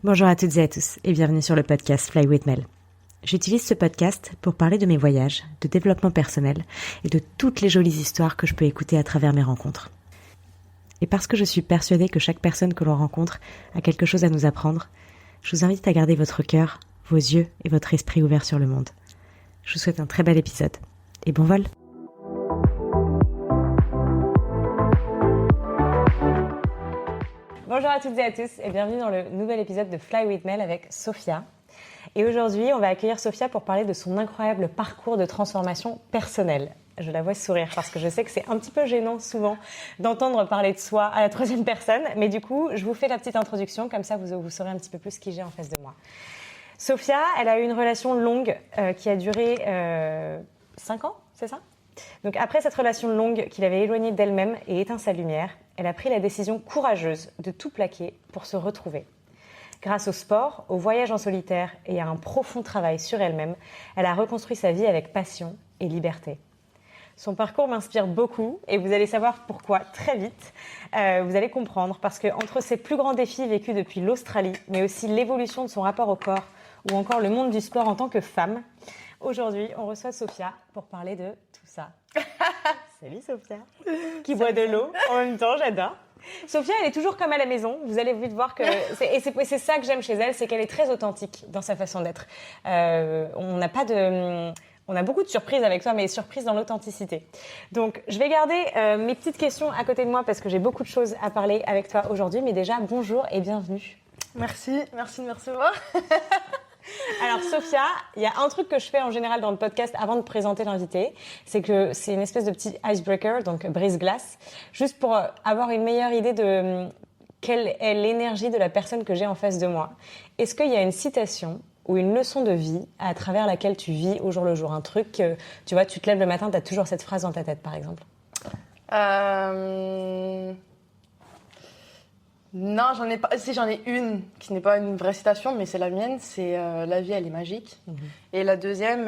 Bonjour à toutes et à tous et bienvenue sur le podcast Fly with Mel. J'utilise ce podcast pour parler de mes voyages, de développement personnel et de toutes les jolies histoires que je peux écouter à travers mes rencontres. Et parce que je suis persuadée que chaque personne que l'on rencontre a quelque chose à nous apprendre, je vous invite à garder votre cœur, vos yeux et votre esprit ouverts sur le monde. Je vous souhaite un très bel épisode et bon vol! Bonjour à toutes et à tous et bienvenue dans le nouvel épisode de Fly with Mel avec Sophia. Et aujourd'hui, on va accueillir Sophia pour parler de son incroyable parcours de transformation personnelle. Je la vois sourire parce que je sais que c'est un petit peu gênant souvent d'entendre parler de soi à la troisième personne. Mais du coup, je vous fais la petite introduction, comme ça vous saurez un petit peu plus qui j'ai en face de moi. Sophia, elle a eu une relation longue qui a duré 5 ans, c'est ça ? Donc après cette relation longue qui l'avait éloignée d'elle-même et éteint sa lumière, elle a pris la décision courageuse de tout plaquer pour se retrouver. Grâce au sport, au voyage en solitaire et à un profond travail sur elle-même, elle a reconstruit sa vie avec passion et liberté. Son parcours m'inspire beaucoup et vous allez savoir pourquoi très vite. Vous allez comprendre parce qu'entre ses plus grands défis vécus depuis l'Australie, mais aussi l'évolution de son rapport au corps ou encore le monde du sport en tant que femme, aujourd'hui on reçoit Sophia pour parler de tout ça. Salut Sophia, qui boit de l'eau en même temps, j'adore. Sophia, elle est toujours comme à la maison. Vous allez vite voir que c'est ça que j'aime chez elle, c'est qu'elle est très authentique dans sa façon d'être. On a beaucoup de surprises avec toi, mais surprises dans l'authenticité. Donc, je vais garder mes petites questions à côté de moi parce que j'ai beaucoup de choses à parler avec toi aujourd'hui. Mais déjà, bonjour et bienvenue. Merci de me recevoir. Alors Sophia, il y a un truc que je fais en général dans le podcast avant de présenter l'invité, c'est que c'est une espèce de petit icebreaker, donc brise-glace, juste pour avoir une meilleure idée de quelle est l'énergie de la personne que j'ai en face de moi. Est-ce qu'il y a une citation ou une leçon de vie à travers laquelle tu vis au jour le jour, un truc que, tu vois, tu te lèves le matin, tu as toujours cette phrase dans ta tête par exemple? Non, j'en ai pas. Si, j'en ai une qui n'est pas une vraie citation, mais c'est la mienne. C'est la vie, elle est magique. Mm-hmm. Et la deuxième,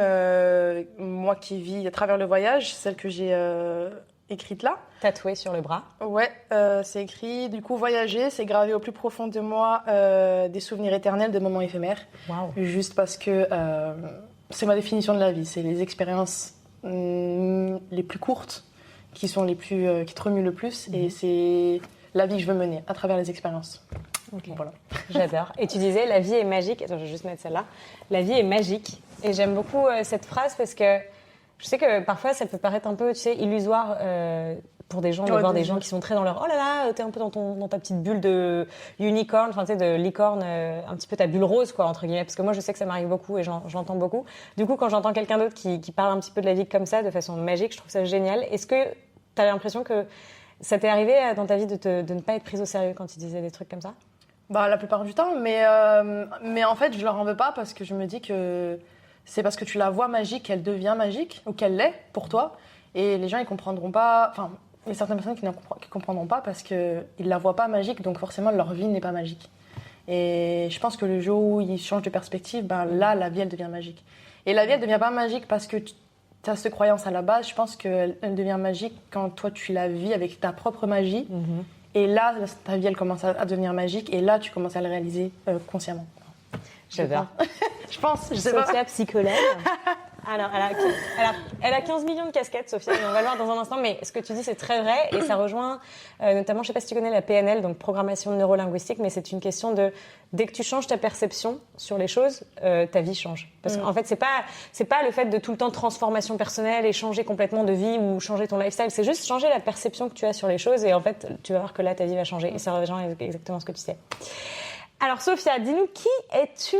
moi qui vis à travers le voyage, celle que j'ai écrite là. Tatouée sur le bras. Ouais, c'est écrit. Du coup, voyager, c'est gravé au plus profond de moi des souvenirs éternels de moments éphémères. Wow. Juste parce que c'est ma définition de la vie. C'est les expériences les plus courtes qui sont les plus qui te remuent le plus, mm-hmm. Et c'est la vie que je veux mener à travers les expériences. Okay. Voilà. J'adore. Et tu disais, la vie est magique. Attends, je vais juste mettre celle-là. La vie est magique. Et j'aime beaucoup cette phrase parce que je sais que parfois, ça peut paraître un peu, tu sais, illusoire pour des gens de voir des gens qui sont très dans leur « Oh là là, t'es un peu dans ta petite bulle de unicorn, enfin, tu sais, de licorne, un petit peu ta bulle rose, quoi, entre guillemets. » Parce que moi, je sais que ça m'arrive beaucoup et j'entends beaucoup. Du coup, quand j'entends quelqu'un d'autre qui parle un petit peu de la vie comme ça, de façon magique, je trouve ça génial. Est-ce que t'as l'impression que ça t'est arrivé dans ta vie de ne pas être prise au sérieux quand tu disais des trucs comme ça? Bah, la plupart du temps, mais en fait, je leur en veux pas parce que je me dis que c'est parce que tu la vois magique qu'elle devient magique, ou qu'elle l'est pour toi. Et les gens, ils comprendront pas. Enfin, il y a certaines personnes qui comprendront pas parce qu'ils la voient pas magique, donc forcément, leur vie n'est pas magique. Et je pense que le jour où ils changent de perspective, ben là, la vie, elle devient magique. Et la vie, elle devient pas magique parce que tu as cette croyance à la base. Je pense qu'elle devient magique quand toi, tu la vis avec ta propre magie. Mm-hmm. Et là, ta vie, elle commence à devenir magique. Et là, tu commences à le réaliser consciemment. J'adore. Je pense, je sais Sophia, pas. Psychologue. Alors, elle a 15 millions de casquettes, Sophia, et on va le voir dans un instant, mais ce que tu dis, c'est très vrai, et ça rejoint notamment, je sais pas si tu connais la PNL, donc programmation neurolinguistique, mais c'est une question de, dès que tu changes ta perception sur les choses, ta vie change. Parce qu'en fait, c'est pas le fait de tout le temps transformation personnelle et changer complètement de vie ou changer ton lifestyle, c'est juste changer la perception que tu as sur les choses, et en fait, tu vas voir que là, ta vie va changer, et ça rejoint exactement ce que tu sais. Alors Sophia, dis-nous, qui es-tu ?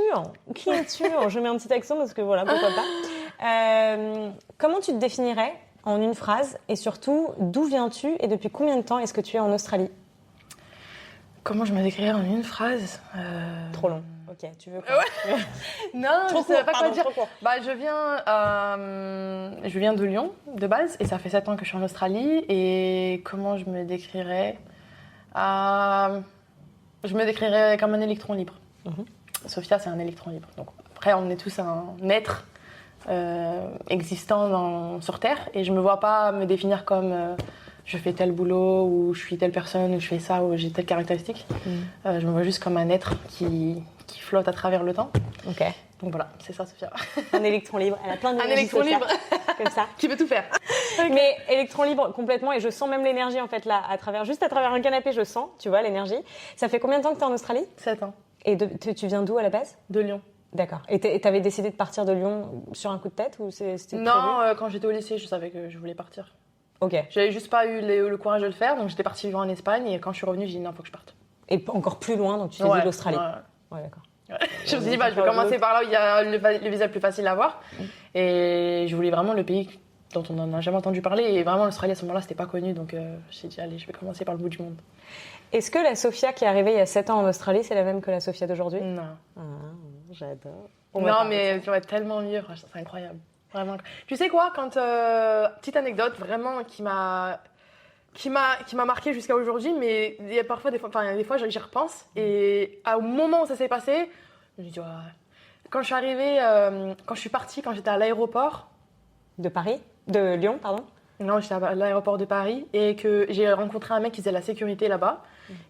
Je mets un petit accent parce que voilà, pourquoi pas. Comment tu te définirais en une phrase et surtout, d'où viens-tu et depuis combien de temps est-ce que tu es en Australie ? Comment je me décrirais en une phrase ? Trop long. Ok, tu veux quoi ? Ouais. Non, je ne sais pas quoi dire. Bah, je viens de Lyon, de base, et ça fait 7 ans que je suis en Australie. Et comment je me décrirais ? Je me décrirais comme un électron libre. Mm-hmm. Sophia, c'est un électron libre. Donc, après, on est tous un être existant sur Terre. Et je ne me vois pas me définir comme je fais tel boulot, ou je suis telle personne, ou je fais ça, ou j'ai telle caractéristique. Je me vois juste comme un être qui flotte à travers le temps. Ok. Donc voilà, c'est ça, Sophia. Un électron libre. Elle a plein d'énergie. Un électron libre. Comme ça. Qui veut tout faire. Mais électron libre complètement, et je sens même l'énergie en fait là, juste à travers un canapé, je sens, tu vois, l'énergie. Ça fait combien de temps que tu es en Australie? 7 ans. Et tu viens d'où à la base? De Lyon. D'accord. Et t'avais décidé de partir de Lyon sur un coup de tête ou c'était Non, quand j'étais au lycée, je savais que je voulais partir. Ok. J'avais juste pas eu le courage de le faire, donc j'étais partie vivre en Espagne, et quand je suis revenue, j'ai dit non, faut que je parte. Et encore plus loin, donc tu t'es dit l'Australie. Ouais. Ouais, d'accord. Je me suis dit, je vais commencer par là où il y a le visa le plus facile à avoir. Et je voulais vraiment le pays dont on n'en a jamais entendu parler. Et vraiment, l'Australie, à ce moment-là, c'était pas connu. Donc, je me suis dit, allez, je vais commencer par le bout du monde. Est-ce que la Sophia qui est arrivée il y a 7 ans en Australie, c'est la même que la Sophia d'aujourd'hui? Non. Ah, j'adore. Non, mais tu vas être tellement mieux. C'est incroyable. Vraiment. Tu sais quoi, petite anecdote vraiment qui m'a marqué jusqu'à aujourd'hui, mais il y a parfois des fois j'y repense, et au moment où ça s'est passé, je me dis quand je suis partie, quand j'étais à l'aéroport de Lyon, pardon. Non, j'étais à l'aéroport de Paris, et que j'ai rencontré un mec qui faisait la sécurité là-bas,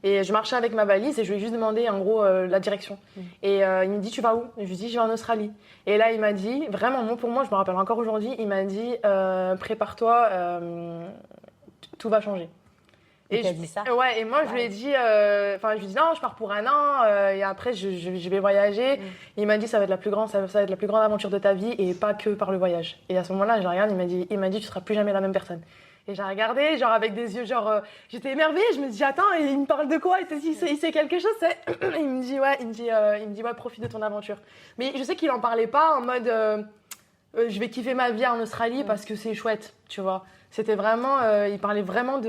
et je marchais avec ma valise et je lui ai juste demandé en gros la direction. Et il me dit, tu vas où? Et je lui ai dit, je vais en Australie. Et là il m'a dit, vraiment mot pour mot, je me rappelle encore aujourd'hui, il m'a dit, prépare-toi, tout va changer. Et tu as dit ça? Ouais, et moi je lui ai dit, non, je pars pour un an, et après je vais voyager. Et il m'a dit, ça va être la plus grande aventure de ta vie, et pas que par le voyage. Et à ce moment-là, je regarde, il m'a dit, tu seras plus jamais la même personne. Et j'ai regardé, genre avec des yeux, j'étais émerveillée. Je me dis, attends, il me parle de quoi? Il sait quelque chose, c'est... Il me dit, ouais, profite de ton aventure. Mais je sais qu'il en parlait pas en mode, je vais kiffer ma vie en Australie parce que c'est chouette, tu vois. C'était vraiment, il parlait vraiment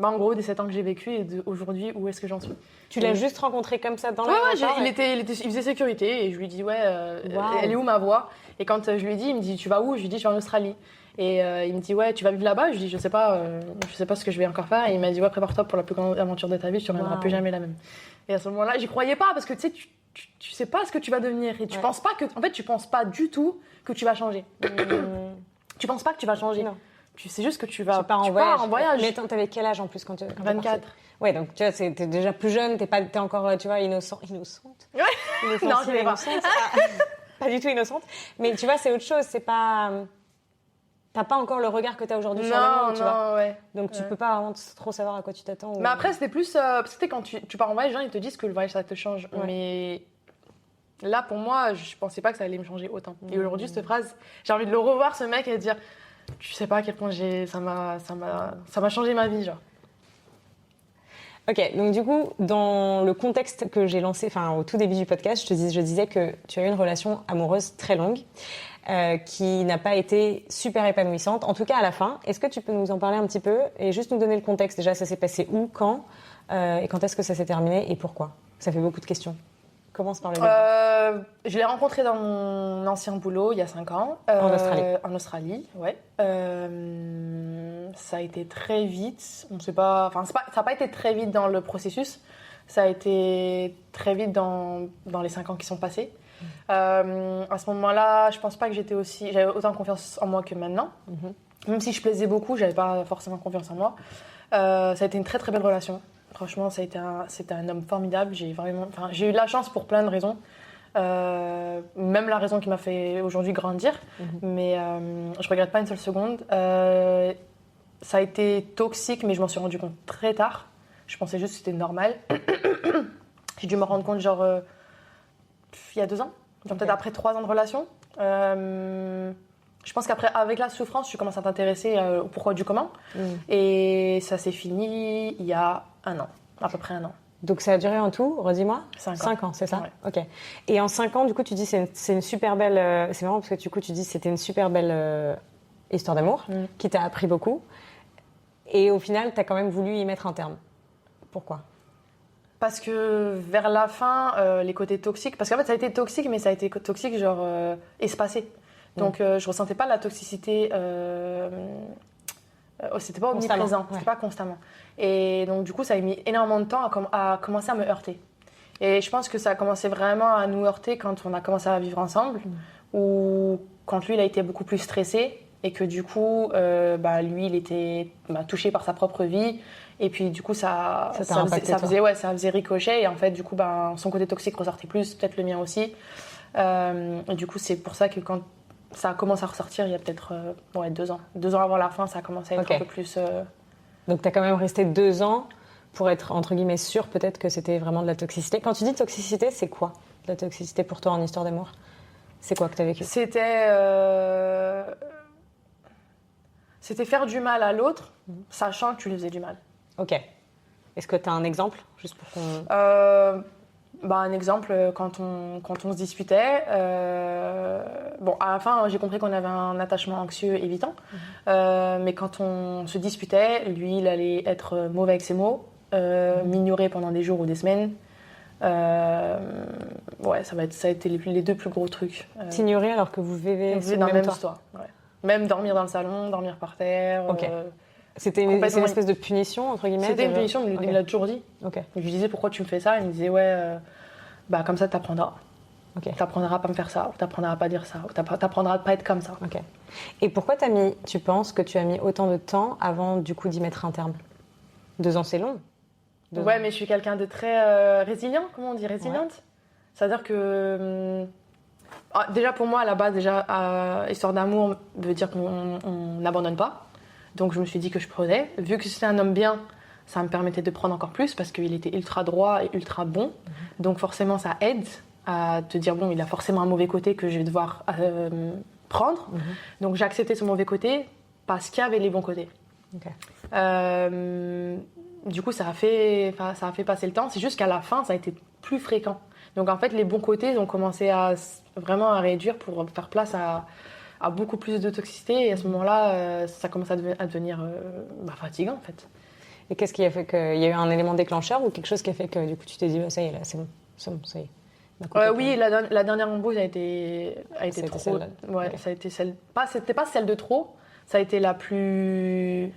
en gros, des 7 ans que j'ai vécu, et d'aujourd'hui, où est-ce que j'en suis. Tu l'as juste rencontré comme ça dans l'aéroport? Ouais, il faisait sécurité, et je lui dis, elle est où ma voix? Et quand je lui ai dit, il me dit, tu vas où? Je lui dis, je vais en Australie. Et il me dit, ouais, tu vas vivre là-bas? Je lui dis, je sais pas ce que je vais encore faire. Et il m'a dit, ouais, prépare-toi pour la plus grande aventure de ta vie, tu ne reviendras plus jamais la même. Et à ce moment-là, j'y croyais pas, parce que tu sais, tu sais pas ce que tu vas devenir, et tu penses pas tu penses pas du tout que tu vas changer. Tu penses pas que tu vas changer. Non. Tu sais juste que tu pars en voyage. Mais t'avais quel âge en plus quand 24. Ouais, donc tu vois, t'es déjà plus jeune, t'es encore, tu vois, innocente. Ouais. Non, je l'ai pas. Pas du tout innocente. Mais tu vois, c'est autre chose. C'est pas... T'as pas encore le regard que t'as aujourd'hui sur le monde, tu vois. Ouais. Donc tu peux pas vraiment trop savoir à quoi tu t'attends. Mais après, c'était plus... parce que quand tu pars en voyage, les gens, ils te disent que le voyage, ça te change. Ouais. Mais là, pour moi, je pensais pas que ça allait me changer autant. Et aujourd'hui, cette phrase, j'ai envie de le revoir, ce mec, et de dire... Tu sais pas à quel point ça m'a changé ma vie, genre. Ok, donc du coup, dans le contexte que j'ai lancé, au tout début du podcast, je disais que tu as eu une relation amoureuse très longue, qui n'a pas été super épanouissante, en tout cas à la fin. Est-ce que tu peux nous en parler un petit peu et juste nous donner le contexte? Déjà, ça s'est passé où, quand, et quand est-ce que ça s'est terminé et pourquoi? Ça fait beaucoup de questions. Commence par le début. Je l'ai rencontré dans mon ancien boulot il y a 5 ans. En Australie? En Australie, ouais. Ça a été très vite. Ça n'a pas été très vite dans le processus. Ça a été très vite dans les 5 ans qui sont passés. À ce moment-là, je pense pas que j'avais autant confiance en moi que maintenant. Même si je plaisais beaucoup, j'avais pas forcément confiance en moi. Ça a été une très très belle relation. Franchement, c'était un homme formidable. J'ai eu de la chance pour plein de raisons. Même la raison qui m'a fait aujourd'hui grandir. Mais je regrette pas une seule seconde. Ça a été toxique, mais je m'en suis rendu compte très tard. Je pensais juste que c'était normal. J'ai dû me rendre compte, il y a 2 ans. Peut-être après 3 ans de relation. Je pense qu'après, avec la souffrance, tu commences à t'intéresser au pourquoi du comment. Et ça s'est fini il y a 1 an, à peu près 1 an. Donc ça a duré en tout, redis-moi? 5 ans, c'est ça? Ouais. Ok. Et en 5 ans, du coup, tu dis c'est une super belle... c'est marrant parce que du coup, tu dis c'était une super belle histoire d'amour qui t'a appris beaucoup. Et au final, tu as quand même voulu y mettre un terme. Pourquoi? Parce que vers la fin, les côtés toxiques... Parce qu'en fait, ça a été toxique, mais ça a été toxique espacé. Donc, je ressentais pas la toxicité... c'était pas omniprésent, c'était pas constamment. Et donc, du coup, ça a mis énormément de temps à commencer à me heurter. Et je pense que ça a commencé vraiment à nous heurter quand on a commencé à vivre ensemble, ou quand lui, il a été beaucoup plus stressé et que du coup, lui, il était touché par sa propre vie. Et puis du coup, ça faisait ricochet. Et en fait, du coup, son côté toxique ressortait plus, peut-être le mien aussi. Et du coup, c'est pour ça que quand ça commence à ressortir, il y a peut-être 2 ans. 2 ans avant la fin, ça a commencé à être un peu plus... Donc, tu as quand même resté 2 ans pour être, entre guillemets, sûr peut-être que c'était vraiment de la toxicité. Quand tu dis toxicité, c'est quoi la toxicité pour toi en histoire d'amour? C'est quoi que tu as vécu? C'était faire du mal à l'autre, sachant que tu lui faisais du mal. Ok. Est-ce que tu as un exemple, juste pour qu'on... Un exemple, quand on se disputait, à la fin, j'ai compris qu'on avait un attachement anxieux évitant. Mais quand on se disputait, lui, il allait être mauvais avec ses mots, m'ignorer pendant des jours ou des semaines. Ça a été les 2 plus gros trucs. T'ignorer alors que vous vivez dans le même histoire. Ouais. Même dormir dans le salon, dormir par terre. Ok. C'était une espèce de punition, entre guillemets? C'était une punition, mais il me l'a toujours dit. Okay. Je lui disais pourquoi tu me fais ça, il me disait comme ça t'apprendras. Okay. T'apprendras à pas me faire ça, ou t'apprendras à pas dire ça, ou t'apprendras à pas être comme ça. Okay. Et pourquoi tu penses que tu as mis autant de temps avant du coup d'y mettre un terme? 2 ans, c'est long. Mais je suis quelqu'un de très résilient, comment on dit, résiliente. Ouais. C'est-à-dire que déjà pour moi à la base, histoire d'amour veut dire qu'on n'abandonne pas. Donc je me suis dit que je prenais. Vu que c'était un homme bien, ça me permettait de prendre encore plus parce qu'il était ultra droit et ultra bon. Donc forcément ça aide à te dire il a forcément un mauvais côté que je vais devoir prendre. Donc j'ai accepté ce mauvais côté parce qu'il y avait les bons côtés. Okay. Du coup ça a fait passer le temps. C'est juste qu'à la fin ça a été plus fréquent. Donc en fait les bons côtés ont commencé vraiment à réduire pour faire place à beaucoup plus de toxicité, et à ce moment-là, ça commence à devenir fatigant en fait. Et qu'est-ce qui a fait qu'il y a eu un élément déclencheur ou quelque chose qui a fait que du coup tu t'es dit ça y est là, c'est bon, ça y est. Oui, la dernière embauche a été trop. Celle-là. Ouais, Okay. Ça a été celle. C'était pas celle de trop, ça a été la plus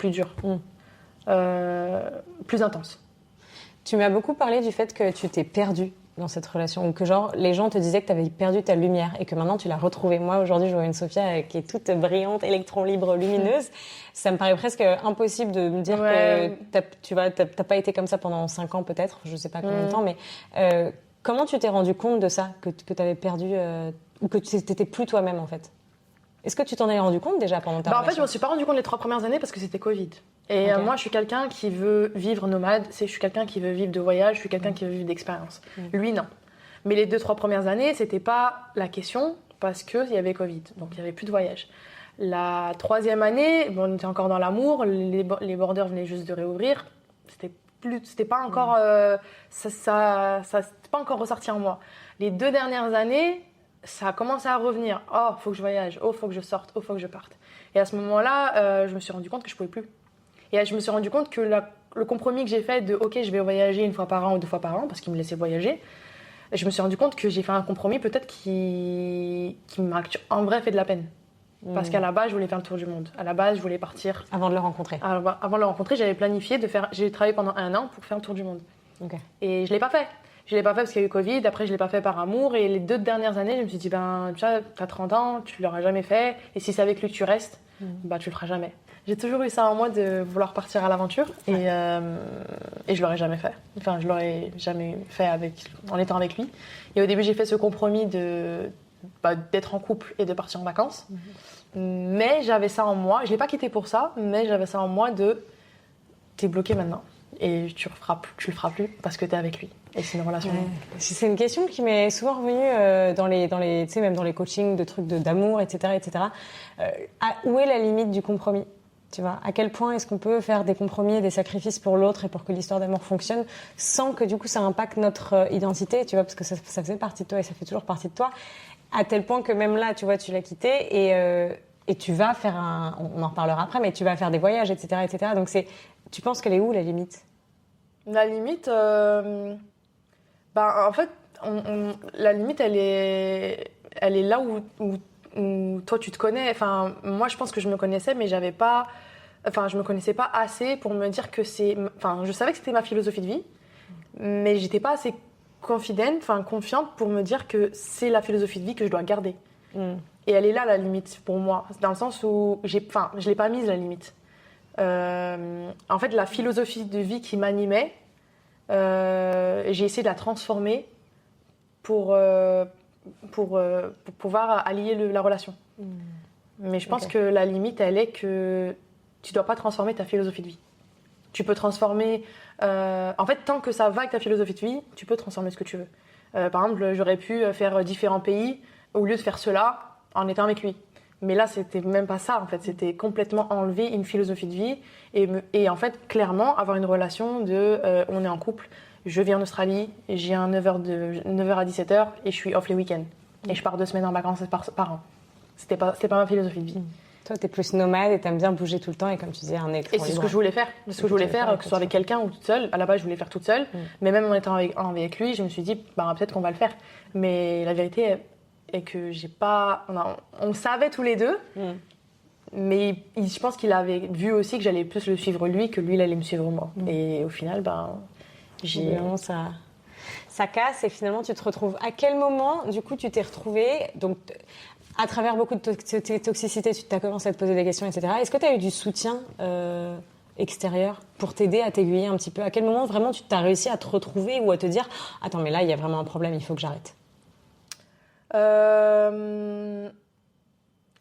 dure, plus intense. Tu m'as beaucoup parlé du fait que tu t'es perdue dans cette relation, ou que genre les gens te disaient que tu avais perdu ta lumière et que maintenant tu l'as retrouvée. Moi aujourd'hui je vois une Sophia qui est toute brillante, électron libre, lumineuse. Ça me paraît presque impossible de me dire que t'as pas été comme ça pendant 5 ans peut-être, je sais pas combien de temps, mais comment tu t'es rendu compte de ça, que tu avais perdu ou que tu n'étais plus toi-même en fait? Est-ce que tu t'en es rendu compte déjà pendant ta relation? En fait je me suis pas rendu compte les 3 premières années parce que c'était Covid. Et moi, je suis quelqu'un qui veut vivre nomade, je suis quelqu'un qui veut vivre de voyage, je suis quelqu'un qui veut vivre d'expérience. Lui, non. Mais les 2-3 premières années, c'était pas la question parce qu'il y avait Covid, donc il n'y avait plus de voyage. La 3e année, on était encore dans l'amour, les borders venaient juste de réouvrir, c'était pas encore, ça c'était pas encore ressorti en moi. Les 2 dernières années, ça a commencé à revenir. Oh, faut que je voyage, oh, faut que je sorte, oh, faut que je parte. Et à ce moment-là, je me suis rendu compte que je pouvais plus. Et je me suis rendu compte que le compromis que j'ai fait de OK, je vais voyager 1 fois par an ou 2 fois par an parce qu'il me laissait voyager, je me suis rendu compte que j'ai fait un compromis peut-être qui m'a en vrai fait de la peine. Parce qu'à la base, je voulais faire le tour du monde. À la base, je voulais partir. Avant de le rencontrer. Avant de le rencontrer, j'avais planifié de faire. J'ai travaillé pendant 1 an pour faire le tour du monde. Okay. Et je l'ai pas fait. Je l'ai pas fait parce qu'il y a eu Covid. Après, je l'ai pas fait par amour. Et les 2 dernières années, je me suis dit tu vois, t'as 30 ans, tu l'auras jamais fait. Et si c'est avec lui que tu restes, tu le feras jamais. J'ai toujours eu ça en moi de vouloir partir à l'aventure et je l'aurais jamais fait. Enfin, je l'aurais jamais fait en étant avec lui. Et au début, j'ai fait ce compromis d'être en couple et de partir en vacances. Mais j'avais ça en moi. Je l'ai pas quitté pour ça, mais j'avais ça en moi t'es bloqué maintenant et tu le feras plus parce que t'es avec lui. Et c'est une relation. Ouais. C'est une question qui m'est souvent revenue dans les tu sais, même dans les coachings de trucs d'amour, etc., etc. Où est la limite du compromis? Tu vois, à quel point est-ce qu'on peut faire des compromis et des sacrifices pour l'autre et pour que l'histoire d'amour fonctionne sans que du coup ça impacte notre identité, tu vois, parce que ça faisait partie de toi et ça fait toujours partie de toi, à tel point que même là, tu vois, tu l'as quitté et tu vas faire on en reparlera après, mais tu vas faire des voyages, etc., etc. Donc tu penses qu'elle est où la limite? La limite, en fait, la limite, elle est là où toi tu te connais. Enfin, moi je pense que je me connaissais, mais je me connaissais pas assez pour me dire que je savais que c'était ma philosophie de vie, mais j'étais pas assez confiante pour me dire que c'est la philosophie de vie que je dois garder. Et elle est là, la limite, pour moi. Dans le sens où je l'ai pas mise, la limite. En fait, la philosophie de vie qui m'animait, j'ai essayé de la transformer pour pouvoir allier la relation. Mais je pense que la limite, elle est que tu dois pas transformer ta philosophie de vie. Tu peux transformer... en fait, tant que ça va avec ta philosophie de vie, tu peux transformer ce que tu veux. Par exemple, j'aurais pu faire différents pays au lieu de faire cela en étant avec lui. Mais là, c'était même pas ça, en fait. C'était complètement enlever une philosophie de vie et en fait, clairement, avoir une relation de... on est en couple, je vis en Australie, j'ai un 9h à 17h et je suis off les week-ends. Et je pars 2 semaines en vacances par an. C'était pas ma philosophie de vie. Toi, t'es plus nomade et t'aimes bien bouger tout le temps et comme tu disais, un électron Et c'est ce que je voulais faire. C'est ce que je voulais faire, que ce soit avec quelqu'un ou toute seule. À la base, je voulais faire toute seule. Mais même en étant avec lui, je me suis dit, peut-être qu'on va le faire. Mais la vérité est que j'ai pas... On savait tous les deux. Mais je pense qu'il avait vu aussi que j'allais plus le suivre lui que lui, il allait me suivre moi. Et au final, j'ai... Vraiment, ça casse et finalement, tu te retrouves... À quel moment, du coup, tu t'es retrouvée... Donc, à travers beaucoup de toxicité, tu as commencé à te poser des questions, etc. Est-ce que tu as eu du soutien extérieur pour t'aider à t'aiguiller un petit peu? À quel moment vraiment tu as réussi à te retrouver ou à te dire « Attends, mais là, il y a vraiment un problème, il faut que j'arrête »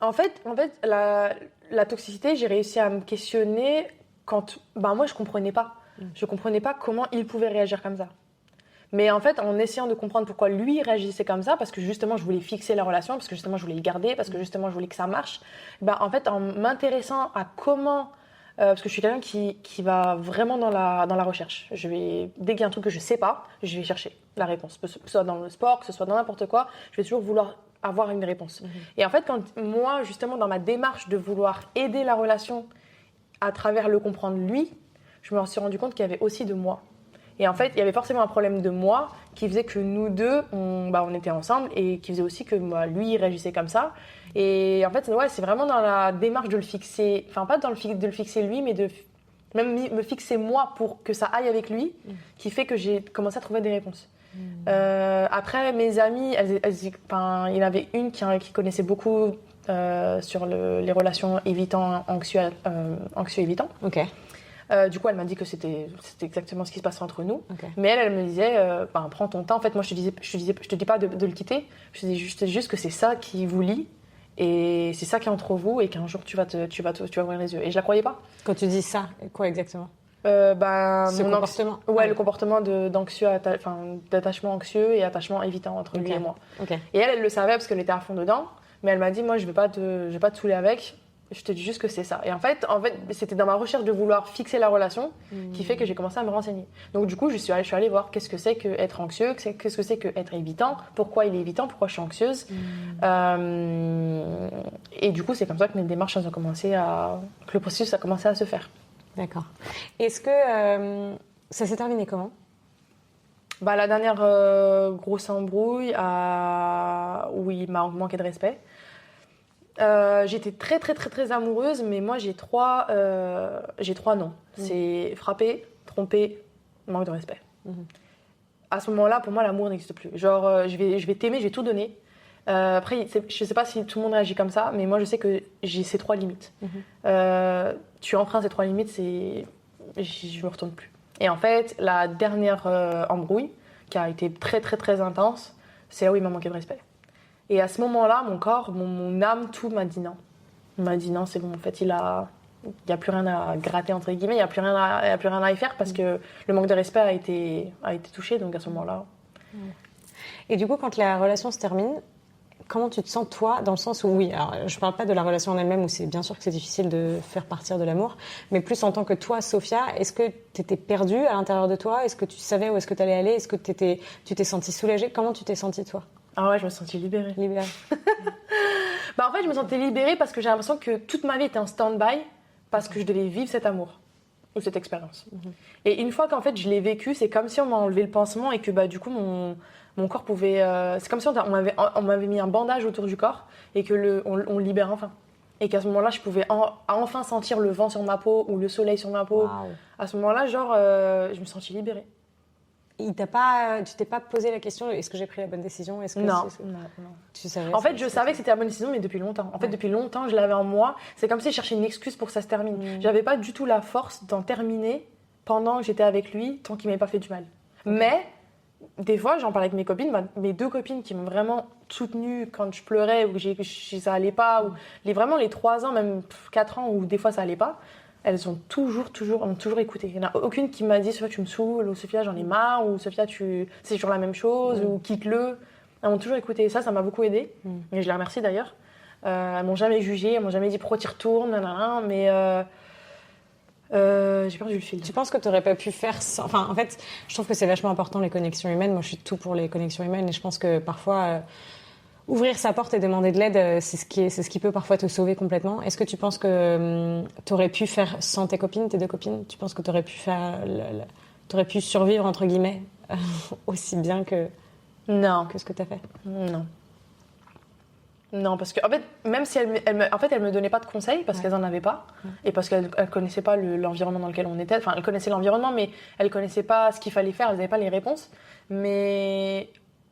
En fait, la toxicité, j'ai réussi à me questionner quand... moi, je comprenais pas. Je comprenais pas comment il pouvait réagir comme ça. Mais en fait, en essayant de comprendre pourquoi lui réagissait comme ça, parce que justement, je voulais fixer la relation, parce que justement, je voulais le garder, parce que justement, je voulais que ça marche, en fait, en m'intéressant à comment... parce que je suis quelqu'un qui va vraiment dans la recherche. Dès qu'il y a un truc que je sais pas, je vais chercher la réponse. Que ce soit dans le sport, que ce soit dans n'importe quoi, je vais toujours vouloir avoir une réponse. Et en fait, quand moi, justement, dans ma démarche de vouloir aider la relation à travers le comprendre lui, je me suis rendu compte qu'il y avait aussi de moi. Et en fait, il y avait forcément un problème de moi qui faisait que nous deux, on était ensemble et qui faisait aussi que lui, il réagissait comme ça. Et en fait, c'est vraiment dans la démarche de le fixer, enfin pas de le fixer lui, mais de même me fixer moi pour que ça aille avec lui, qui fait que j'ai commencé à trouver des réponses. Après, mes amies, il y en avait une qui connaissait beaucoup sur les relations anxieux-évitants. Ok. Du coup, elle m'a dit que c'était exactement ce qui se passait entre nous. Okay. Mais elle me disait, prends ton temps. En fait, moi, je te dis pas de le quitter. Je te dis juste que c'est ça qui vous lie et c'est ça qui est entre vous et qu'un jour tu vas ouvrir les yeux. Et je la croyais pas. Quand tu dis ça, quoi exactement? Ce comportement. Le comportement d'attachement anxieux et attachement évitant entre lui et moi. Okay. Et elle le savait parce qu'elle était à fond dedans. Mais elle m'a dit, moi, je vais pas te saouler avec. Je te dis juste que c'est ça. Et en fait, c'était dans ma recherche de vouloir fixer la relation qui fait que j'ai commencé à me renseigner. Donc du coup, je suis allée voir qu'est-ce que c'est qu'être anxieux, qu'est-ce que c'est qu'être évitant, pourquoi il est évitant, pourquoi je suis anxieuse. Et du coup, c'est comme ça que mes démarches ont commencé que le processus a commencé à se faire. D'accord. Est-ce que ça s'est terminé comment? La dernière grosse embrouille où il m'a manqué de respect. J'étais très très très très amoureuse, mais moi j'ai trois noms. C'est frapper, tromper, manque de respect. À ce moment-là, pour moi, l'amour n'existe plus. Genre, je vais t'aimer, je vais tout donner. Après, je sais pas si tout le monde réagit comme ça, mais moi je sais que j'ai ces 3 limites. Tu enfreins ces 3 limites, je me retourne plus. Et en fait, la dernière embrouille, qui a été très très très intense, c'est là où il m'a manqué de respect. Et à ce moment-là, mon corps, mon âme, tout m'a dit non. Il m'a dit non, c'est bon. En fait, il y a plus rien à gratter entre guillemets, il y a plus rien à y faire parce que le manque de respect a été touché. Donc à ce moment-là. Et du coup, quand la relation se termine, comment tu te sens toi, dans le sens où oui, alors je parle pas de la relation en elle-même où c'est bien sûr que c'est difficile de faire partir de l'amour, mais plus en tant que toi, Sophia, est-ce que tu étais perdue à l'intérieur de toi? Est-ce que tu savais où est-ce que tu allais aller? Est-ce que tu t'es sentie soulagée? Comment tu t'es sentie toi? Ah ouais, je me sentais libérée. Libérée. En fait, je me sentais libérée parce que j'ai l'impression que toute ma vie était en stand-by parce que je devais vivre cet amour ou cette expérience. Et une fois qu'en fait je l'ai vécu, c'est comme si on m'a enlevé le pansement et que du coup mon corps pouvait... c'est comme si on m'avait mis un bandage autour du corps et que on libère enfin. Et qu'à ce moment-là, je pouvais enfin sentir le vent sur ma peau ou le soleil sur ma peau. Wow. À ce moment-là, je me sentais libérée. tu t'es pas posé la question, est-ce que j'ai pris la bonne décision? Non. Tu savais. En fait, je savais que c'était la bonne décision, mais depuis longtemps. En fait, depuis longtemps, je l'avais en moi. C'est comme si je cherchais une excuse pour que ça se termine. J'avais pas du tout la force d'en terminer pendant que j'étais avec lui, tant qu'il m'avait pas fait du mal. Mais des fois, j'en parlais avec mes copines, mes 2 copines qui m'ont vraiment soutenue quand je pleurais ou que ça allait pas, ou vraiment les 3 ans, même 4 ans où des fois ça allait pas. Elles ont toujours écouté. Il n'y en a aucune qui m'a dit Sophia, tu me saoules, ou Sophia, j'en ai marre, ou Sophia, c'est toujours la même chose, ou quitte-le. Elles m'ont toujours écouté. Et ça m'a beaucoup aidée. Et je les remercie d'ailleurs. Elles m'ont jamais jugée, elles m'ont jamais dit pourquoi tu retournes, mais j'ai perdu le fil. Tu penses que tu n'aurais pas pu faire ça? Enfin, en fait, je trouve que c'est vachement important les connexions humaines. Moi, je suis tout pour les connexions humaines, et je pense que parfois. Ouvrir sa porte et demander de l'aide, c'est ce qui peut parfois te sauver complètement. Est-ce que tu penses que tu aurais pu faire sans tes 2 copines? Tu penses que tu aurais pu t'aurais pu survivre, entre guillemets, aussi bien que ce que tu as fait? Non, parce que en fait, même si elles me donnaient pas de conseils parce qu'elles en avaient pas et parce qu'elles connaissaient pas l'environnement dans lequel on était. Enfin, elles connaissaient l'environnement, mais elles connaissaient pas ce qu'il fallait faire. Elles n'avaient pas les réponses. Mais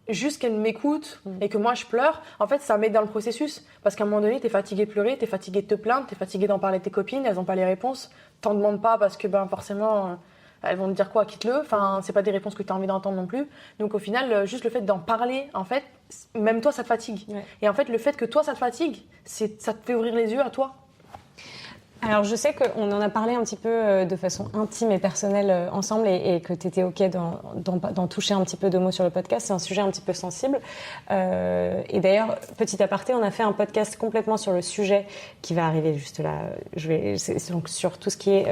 juste qu'elles m'écoutent et que moi je pleure, en fait, ça m'aide dans le processus. Parce qu'à un moment donné, t'es fatigué de pleurer, t'es fatigué de te plaindre, t'es fatigué d'en parler à tes copines. Elles ont pas les réponses. T'en demandes pas parce que forcément. Elles vont te dire quoi, quitte-le. Enfin, c'est pas des réponses que tu as envie d'entendre non plus. Donc au final, juste le fait d'en parler, en fait, même toi, ça te fatigue. Ouais. Et en fait, le fait que toi, ça te fatigue, ça te fait ouvrir les yeux à toi. Alors, je sais qu'on en a parlé un petit peu de façon intime et personnelle ensemble et que tu étais OK d'en toucher un petit peu de mots sur le podcast. C'est un sujet un petit peu sensible. Et d'ailleurs, petit aparté, on a fait un podcast complètement sur le sujet qui va arriver juste là. C'est donc sur tout ce qui est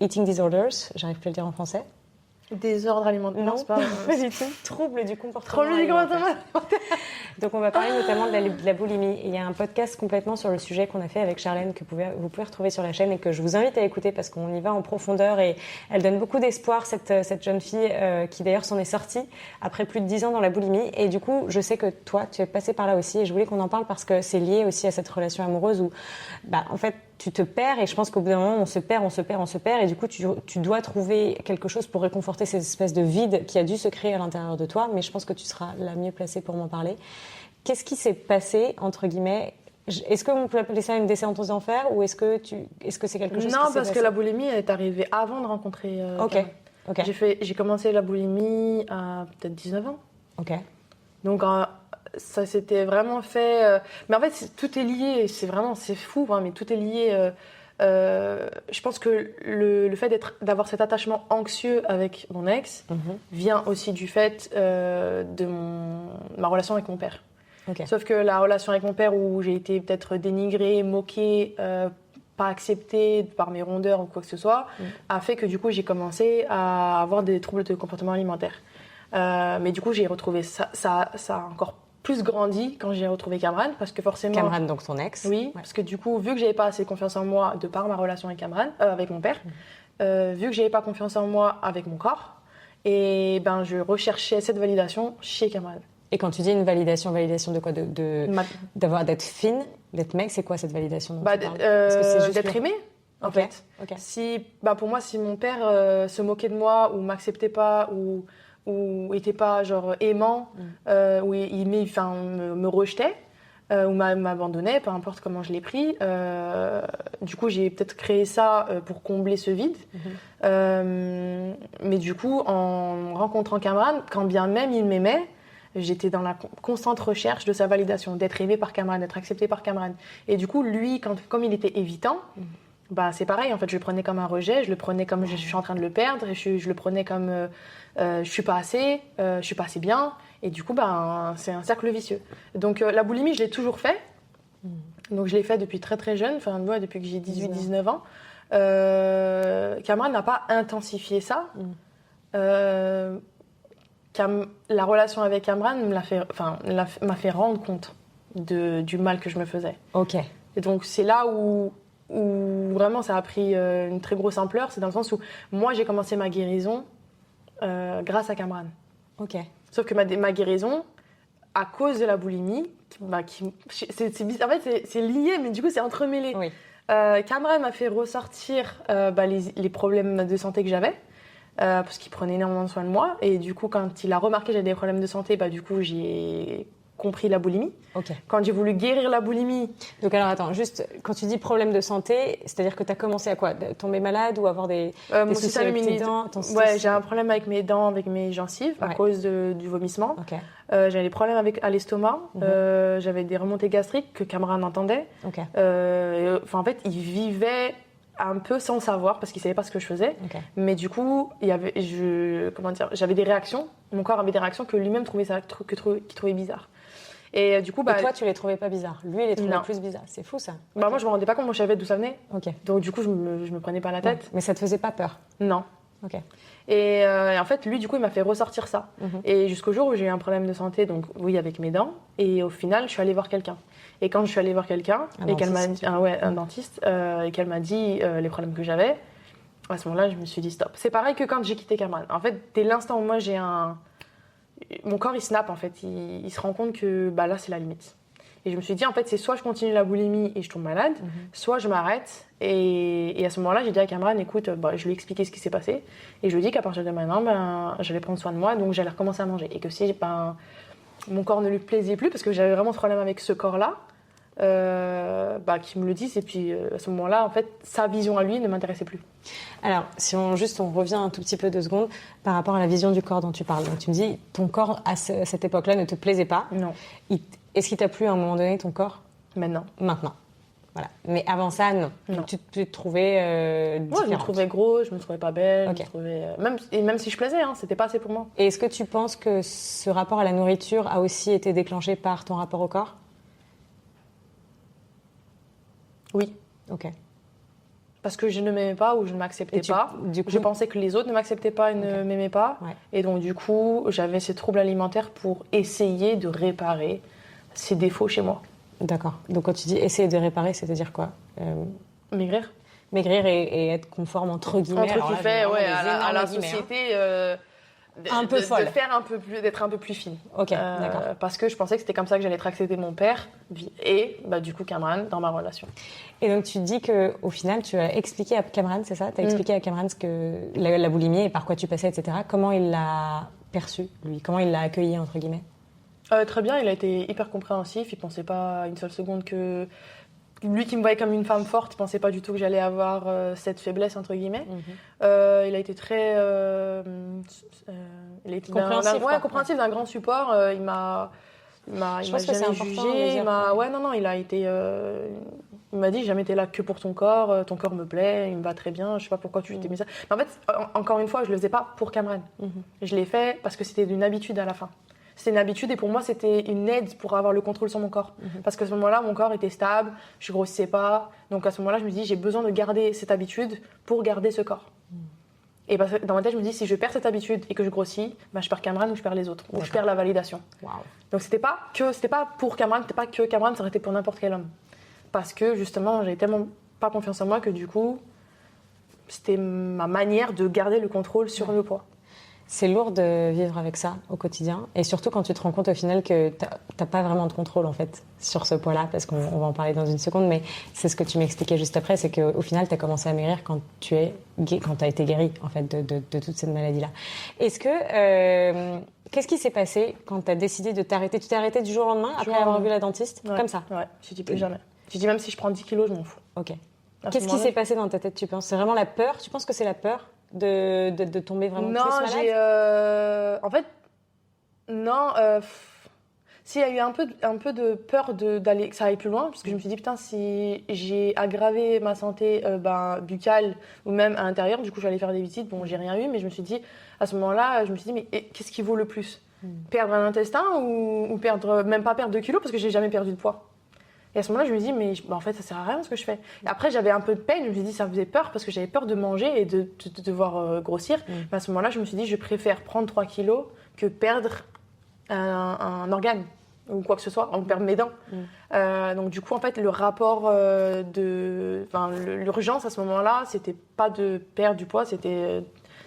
eating disorders, j'arrive plus à le dire en français. Désordre alimentaire. Non, c'est pas du tout. Trouble du comportement alimentaire. Donc on va parler notamment de la boulimie. Et il y a un podcast complètement sur le sujet qu'on a fait avec Charlène que vous pouvez retrouver sur la chaîne et que je vous invite à écouter parce qu'on y va en profondeur et elle donne beaucoup d'espoir, cette jeune fille qui d'ailleurs s'en est sortie après plus de 10 ans dans la boulimie. Et du coup, je sais que toi, tu es passée par là aussi et je voulais qu'on en parle parce que c'est lié aussi à cette relation amoureuse où, en fait, tu te perds et je pense qu'au bout d'un moment, on se perd et du coup, tu dois trouver quelque chose pour réconforter cette espèce de vide qui a dû se créer à l'intérieur de toi, mais je pense que tu seras la mieux placée pour m'en parler. Qu'est-ce qui s'est passé, entre guillemets? Est-ce qu'on peut appeler ça une descente aux enfers ou est-ce que c'est quelque chose qui s'est passé? Non, parce que la boulimie est arrivée avant de rencontrer Ok. J'ai commencé la boulimie à peut-être 19 ans. Ok. Donc, ça s'était vraiment fait... Mais en fait, tout est lié. C'est fou, hein, mais tout est lié. Je pense que le fait d'avoir cet attachement anxieux avec mon ex vient aussi du fait de ma relation avec mon père. Okay. Sauf que la relation avec mon père où j'ai été peut-être dénigrée, moquée, pas acceptée par mes rondeurs ou quoi que ce soit, a fait que du coup j'ai commencé à avoir des troubles de comportement alimentaire. Mais du coup j'ai retrouvé ça a encore plus grandi quand j'ai retrouvé Kamran parce que forcément... Kamran, donc ton ex. Oui, parce que du coup, vu que j'avais pas assez confiance en moi de par ma relation avec Kamran, avec mon père, vu que j'avais pas confiance en moi avec mon corps, et je recherchais cette validation chez Kamran. Et quand tu dis une validation de quoi? D'être fine, d'être mec, c'est quoi cette validation dont tu parles? D'être aimée, en fait. Okay. Si, pour moi, si mon père se moquait de moi ou m'acceptait pas ou était pas genre aimant, ou il me rejetait, ou m'abandonnait, peu importe comment je l'ai pris. Du coup, j'ai peut-être créé ça pour combler ce vide. Mais du coup, en rencontrant Kamran, quand bien même il m'aimait, j'étais dans la constante recherche de sa validation, d'être aimée par Kamran, d'être acceptée par Kamran. Et du coup, lui, comme il était évitant, c'est pareil, en fait, je le prenais comme un rejet, je le prenais comme je suis en train de le perdre, je le prenais comme je suis pas assez bien, et du coup, c'est un cercle vicieux. Donc, la boulimie, je l'ai toujours fait, donc je l'ai fait depuis très très jeune, depuis que j'ai 18-19 ans. Kamran n'a pas intensifié ça. La relation avec Kamran m'a fait rendre compte du mal que je me faisais. Ok. Et donc, c'est là où vraiment ça a pris une très grosse ampleur, c'est dans le sens où moi j'ai commencé ma guérison grâce à Kamran. Ok. Sauf que ma guérison, à cause de la boulimie, en fait c'est lié, mais du coup c'est entremêlé. Oui. Kamran m'a fait ressortir les problèmes de santé que j'avais. parce qu'il prenait énormément soin de moi. Et du coup, quand il a remarqué que j'avais des problèmes de santé, du coup, j'ai compris la boulimie. Ok. Quand j'ai voulu guérir la boulimie... Donc alors attends, juste, quand tu dis problème de santé, c'est-à-dire que tu as commencé à quoi? Tomber malade ou avoir des mon soucis système avec tes immunitaire. dents? Ouais, j'ai un problème avec mes dents, avec mes gencives, à Ouais. cause du vomissement. Ok, J'avais des problèmes à l'estomac. J'avais des remontées gastriques que Cameron entendait. ok, En fait, il vivait un peu sans le savoir parce qu'il savait pas ce que je faisais. ok. Mais du coup, j'avais des réactions. Mon corps avait des réactions que lui-même trouvait qu'il trouvait bizarre. Et du coup, Et toi, tu les trouvais pas bizarres. Lui, il les trouvait non. plus bizarres. C'est fou ça. Moi, je me rendais pas compte, moi, je savais d'où ça venait. Ok. Donc du coup, je me prenais pas la tête. Ouais. Mais ça te faisait pas peur? Non. Ok. Et en fait, lui, du coup, il m'a fait ressortir ça. Et jusqu'au jour où j'ai eu un problème de santé, donc oui, avec mes dents. Et au final, je suis allée voir quelqu'un. Et quand je suis allée voir quelqu'un, un dentiste, et qu'elle m'a dit les problèmes que j'avais, à ce moment-là, je me suis dit stop. C'est pareil que quand j'ai quitté Cameron. En fait, dès l'instant où moi mon corps, il snap, en fait. Il se rend compte que là, c'est la limite. Et je me suis dit, en fait, c'est soit je continue la boulimie et je tombe malade, soit je m'arrête. Et à ce moment-là, j'ai dit à Cameron, écoute, je lui ai expliqué ce qui s'est passé. Et je lui ai dit qu'à partir de maintenant, j'allais prendre soin de moi, donc j'allais recommencer à manger. Et que si mon corps ne lui plaisait plus, parce que j'avais vraiment ce problème avec ce corps-là, qu'il me le dise. Et puis à ce moment-là, en fait, sa vision à lui ne m'intéressait plus. Alors, si on revient un tout petit peu 2 secondes par rapport à la vision du corps dont tu parles. Donc, tu me dis, ton corps à cette époque-là ne te plaisait pas. Non. Est-ce qu'il t'a plu à un moment donné, ton corps? Maintenant. Voilà. Mais avant ça, non. Non. Donc, tu te trouvais différente. Je me trouvais gros, je me trouvais pas belle, Ok. je me trouvais... même si je plaisais, c'était pas assez pour moi. Et est-ce que tu penses que ce rapport à la nourriture a aussi été déclenché par ton rapport au corps? Oui. Ok. Parce que je ne m'aimais pas ou je ne m'acceptais pas. Du coup, Je pensais que les autres ne m'acceptaient pas et ne m'aimaient pas. Ouais. Et donc, du coup, j'avais ces troubles alimentaires pour essayer de réparer ces défauts chez moi. d'accord. Donc, quand tu dis essayer de réparer, c'est-à-dire quoi? Maigrir. Maigrir et être conforme, entre guillemets. Entre Alors là, guillemets, je mets vraiment des à la énormes guillemets, hein. société... Un peu folle. D'être un peu plus fine. Ok, d'accord. Parce que je pensais que c'était comme ça que j'allais être acceptée de mon père et du coup Cameron dans ma relation. Et donc, tu dis qu'au final, tu as expliqué à Cameron, c'est ça? Tu as expliqué à Cameron ce que la boulimie et par quoi tu passais, etc. Comment il l'a perçu, lui? Comment il l'a accueilli, entre guillemets? Très bien, il a été hyper compréhensif. Il pensait pas une seule seconde que... Lui qui me voyait comme une femme forte, il pensait pas du tout que j'allais avoir cette faiblesse, entre guillemets. Il a été très... compréhensif, quoi. Compréhensif, d'un grand support. Il m'a Je pense que c'est jamais important de jugé. dire. Il a été... il m'a dit, jamais été là que pour ton corps me plaît, il me va très bien, je sais pas pourquoi tu t'es mis ça. Mais en fait, encore une fois, je le faisais pas pour Cameron. Je l'ai fait parce que c'était une habitude à la fin. C'était une habitude et pour moi, c'était une aide pour avoir le contrôle sur mon corps. Parce qu'à ce moment-là, mon corps était stable, je grossissais pas. Donc à ce moment-là, je me dis, j'ai besoin de garder cette habitude pour garder ce corps. Et parce que dans ma tête, je me dis, si je perds cette habitude et que je grossis, je perds Cameron ou je perds les autres. Ou je perds la validation. Waouh. Donc c'était pas pour Cameron, c'était pas que Cameron, ça aurait été pour n'importe quel homme. Parce que justement, j'avais tellement pas confiance en moi que du coup, c'était ma manière de garder le contrôle sur le poids. C'est lourd de vivre avec ça au quotidien. Et surtout quand tu te rends compte au final que t'as pas vraiment de contrôle en fait sur ce poids-là, parce qu'on va en parler dans une seconde, mais c'est ce que tu m'expliquais juste après, c'est qu'au final tu as commencé à maigrir quand tu as été guérie en fait de toute cette maladie-là. Est-ce que... qu'est-ce qui s'est passé quand tu as décidé de t'arrêter? Tu t'es arrêtée du jour au lendemain après avoir vu la dentiste? Ouais. Comme ça? Ouais, je dis plus jamais. Je dis même si je prends 10 kilos, je m'en fous. Ok. Qu'est-ce qui s'est passé dans ta tête, tu penses? C'est vraiment la peur? Tu penses que c'est la peur de tomber vraiment plus malade? Non, en fait, non. S'il y a eu un peu de peur d'aller, que ça aille plus loin, parce que je me suis dit, putain, si j'ai aggravé ma santé buccale ou même à l'intérieur, du coup, j'allais faire des visites. Bon, j'ai rien eu, mais je me suis dit, à ce moment-là, mais qu'est-ce qui vaut le plus? Perdre un intestin ou même pas perdre 2 kilos, parce que j'ai jamais perdu de poids. Et à ce moment-là, je me dis, mais en fait, ça sert à rien ce que je fais. Et après, j'avais un peu de peine. Je me suis dit, ça me faisait peur parce que j'avais peur de manger et de devoir grossir. Mais à ce moment-là, je me suis dit, je préfère prendre 3 kilos que perdre un organe ou quoi que ce soit, en perdre mes dents. Donc, du coup, en fait, le rapport l'urgence à ce moment-là, c'était pas de perdre du poids, c'était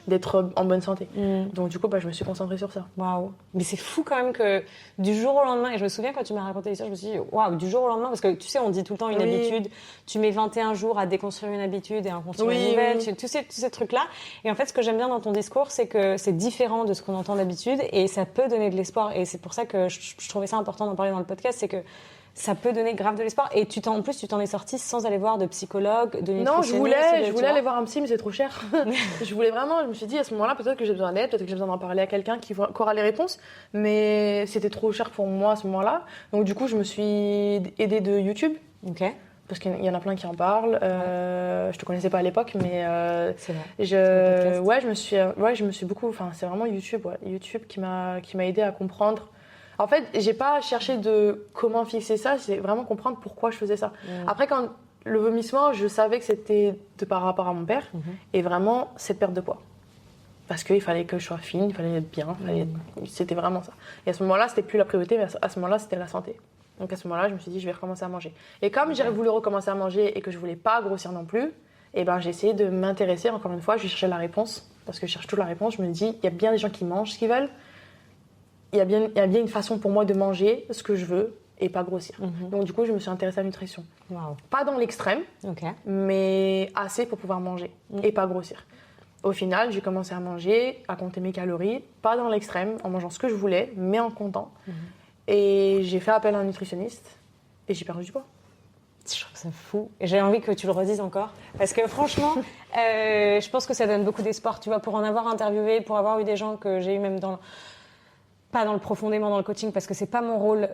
d'être en bonne santé. Donc du coup, je me suis concentrée sur ça. Waouh. Mais c'est fou quand même que du jour au lendemain, et je me souviens quand tu m'as raconté ça, je me suis dit, waouh, du jour au lendemain, parce que tu sais, on dit tout le temps une habitude, tu mets 21 jours à déconstruire une habitude et à en construire une nouvelle, tous ces trucs-là. Et en fait, ce que j'aime bien dans ton discours, c'est que c'est différent de ce qu'on entend d'habitude et ça peut donner de l'espoir. Et c'est pour ça que je trouvais ça important d'en parler dans le podcast, c'est que ça peut donner grave de l'espoir. Et en plus, tu t'en es sortie sans aller voir de psychologue, de nutritionniste. Non, je voulais aller voir un psy, mais c'est trop cher. Je me suis dit, à ce moment-là, peut-être que j'ai besoin d'aide, peut-être que j'ai besoin d'en parler à quelqu'un qui aura les réponses. Mais c'était trop cher pour moi à ce moment-là. Donc du coup, je me suis aidée de YouTube. Ok. Parce qu'il y en a plein qui en parlent. Je te connaissais pas à l'époque, mais c'est vrai. Je me suis beaucoup. Enfin, c'est vraiment YouTube, YouTube qui m'a aidée à comprendre. En fait, j'ai pas cherché de comment fixer ça, c'est vraiment comprendre pourquoi je faisais ça. Après, quand le vomissement, je savais que c'était par rapport à mon père et vraiment cette perte de poids. Parce qu'il fallait que je sois fine, il fallait être bien, c'était vraiment ça. Et à ce moment-là, c'était plus la priorité, mais à ce moment-là, c'était la santé. Donc à ce moment-là, je me suis dit, je vais recommencer à manger. Et comme j'ai voulu recommencer à manger et que je voulais pas grossir non plus, j'ai essayé de m'intéresser, encore une fois, je cherchais la réponse. Parce que je cherche toute la réponse, je me dis, il y a bien des gens qui mangent ce qu'ils veulent. Il y a bien une façon pour moi de manger ce que je veux et pas grossir. Donc du coup, je me suis intéressée à la nutrition. Wow. Pas dans l'extrême, mais assez pour pouvoir manger et pas grossir. Au final, j'ai commencé à manger, à compter mes calories, pas dans l'extrême, en mangeant ce que je voulais, mais en comptant. Et j'ai fait appel à un nutritionniste et j'ai perdu du poids. Je trouve ça fou. Et j'ai envie que tu le redises encore. Parce que franchement, je pense que ça donne beaucoup d'espoir. Tu vois, pour en avoir interviewé, pour avoir eu des gens que j'ai eu même pas profondément dans le coaching, parce que c'est pas mon rôle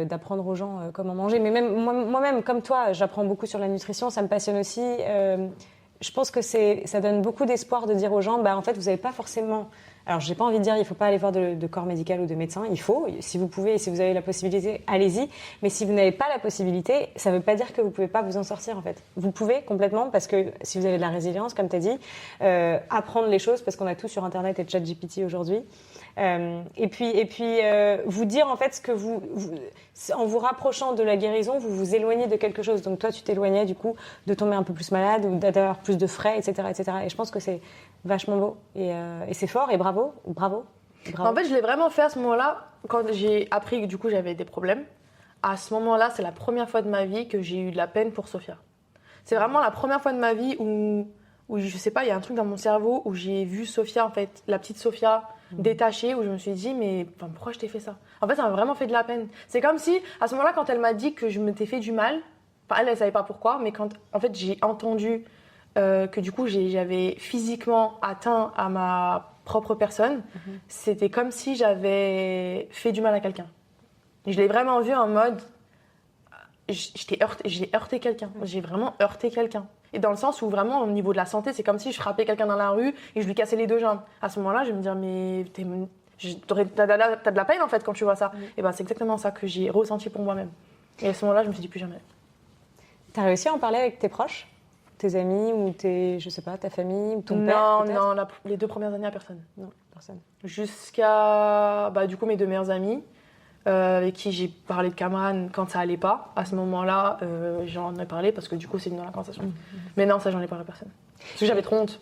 d'apprendre aux gens comment manger. Mais même moi-même, comme toi, j'apprends beaucoup sur la nutrition. Ça me passionne aussi. Je pense que ça donne beaucoup d'espoir de dire aux gens, en fait, vous n'avez pas forcément... Alors, j'ai pas envie de dire, il faut pas aller voir de corps médical ou de médecin. Il faut, si vous pouvez, et si vous avez la possibilité, allez-y. Mais si vous n'avez pas la possibilité, ça veut pas dire que vous pouvez pas vous en sortir, en fait. Vous pouvez complètement, parce que si vous avez de la résilience, comme tu as dit, apprendre les choses, parce qu'on a tout sur Internet et ChatGPT aujourd'hui. Et puis vous dire, en fait, ce que en vous rapprochant de la guérison, vous vous éloignez de quelque chose. Donc, toi, tu t'éloignais, du coup, de tomber un peu plus malade ou d'avoir plus de frais, etc., etc. Et je pense que c'est vachement beau et c'est fort et bravo. En fait, je l'ai vraiment fait à ce moment-là quand j'ai appris que du coup j'avais des problèmes. À ce moment-là, c'est la première fois de ma vie que j'ai eu de la peine pour Sophia. C'est vraiment la première fois de ma vie où je sais pas, il y a un truc dans mon cerveau où j'ai vu Sophia, en fait, la petite Sophia détachée, où je me suis dit mais pourquoi je t'ai fait ça? En fait, ça m'a vraiment fait de la peine. C'est comme si à ce moment-là, quand elle m'a dit que je m'étais fait du mal, elle savait pas pourquoi, mais quand en fait j'ai entendu que du coup j'avais physiquement atteint à ma propre personne, c'était comme si j'avais fait du mal à quelqu'un. Je l'ai vraiment vu en mode j'ai heurté quelqu'un, j'ai vraiment heurté quelqu'un. Et dans le sens où vraiment au niveau de la santé, c'est comme si je frappais quelqu'un dans la rue et je lui cassais les deux jambes. À ce moment-là, je vais me dire mais t'as de la peine en fait quand tu vois ça. Et c'est exactement ça que j'ai ressenti pour moi-même. Et à ce moment-là, je me suis dit plus jamais. T'as réussi à en parler avec tes proches? Tes amis ou ta famille ou ton père? Non, les 2 premières années à personne. Non, personne. Jusqu'à du coup mes 2 meilleures amies avec qui j'ai parlé de Kamran quand ça allait pas. À ce moment-là, j'en ai parlé parce que du coup c'est venu dans la conversation. Mais non, ça j'en ai parlé à personne. Parce que j'avais trop honte.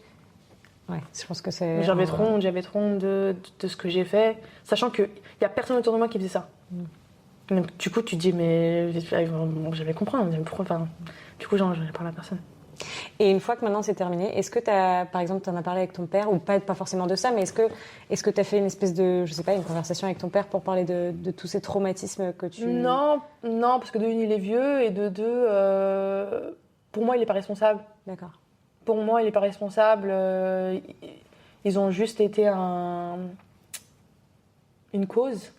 Ouais, je pense que c'est... J'avais trop honte de ce que j'ai fait, sachant qu'il y a personne autour de moi qui faisait ça. Donc, du coup tu te dis mais j'avais compris. Du coup j'en ai parlé à personne. Et une fois que maintenant c'est terminé, est-ce que par exemple, tu en as parlé avec ton père, ou pas forcément de ça, mais est-ce que tu as fait une espèce de, je sais pas, une conversation avec ton père pour parler de tous ces traumatismes que tu... Non, parce que de une, il est vieux, et de deux, pour moi, il n'est pas responsable. D'accord. Pour moi, il n'est pas responsable. Ils ont juste été une cause.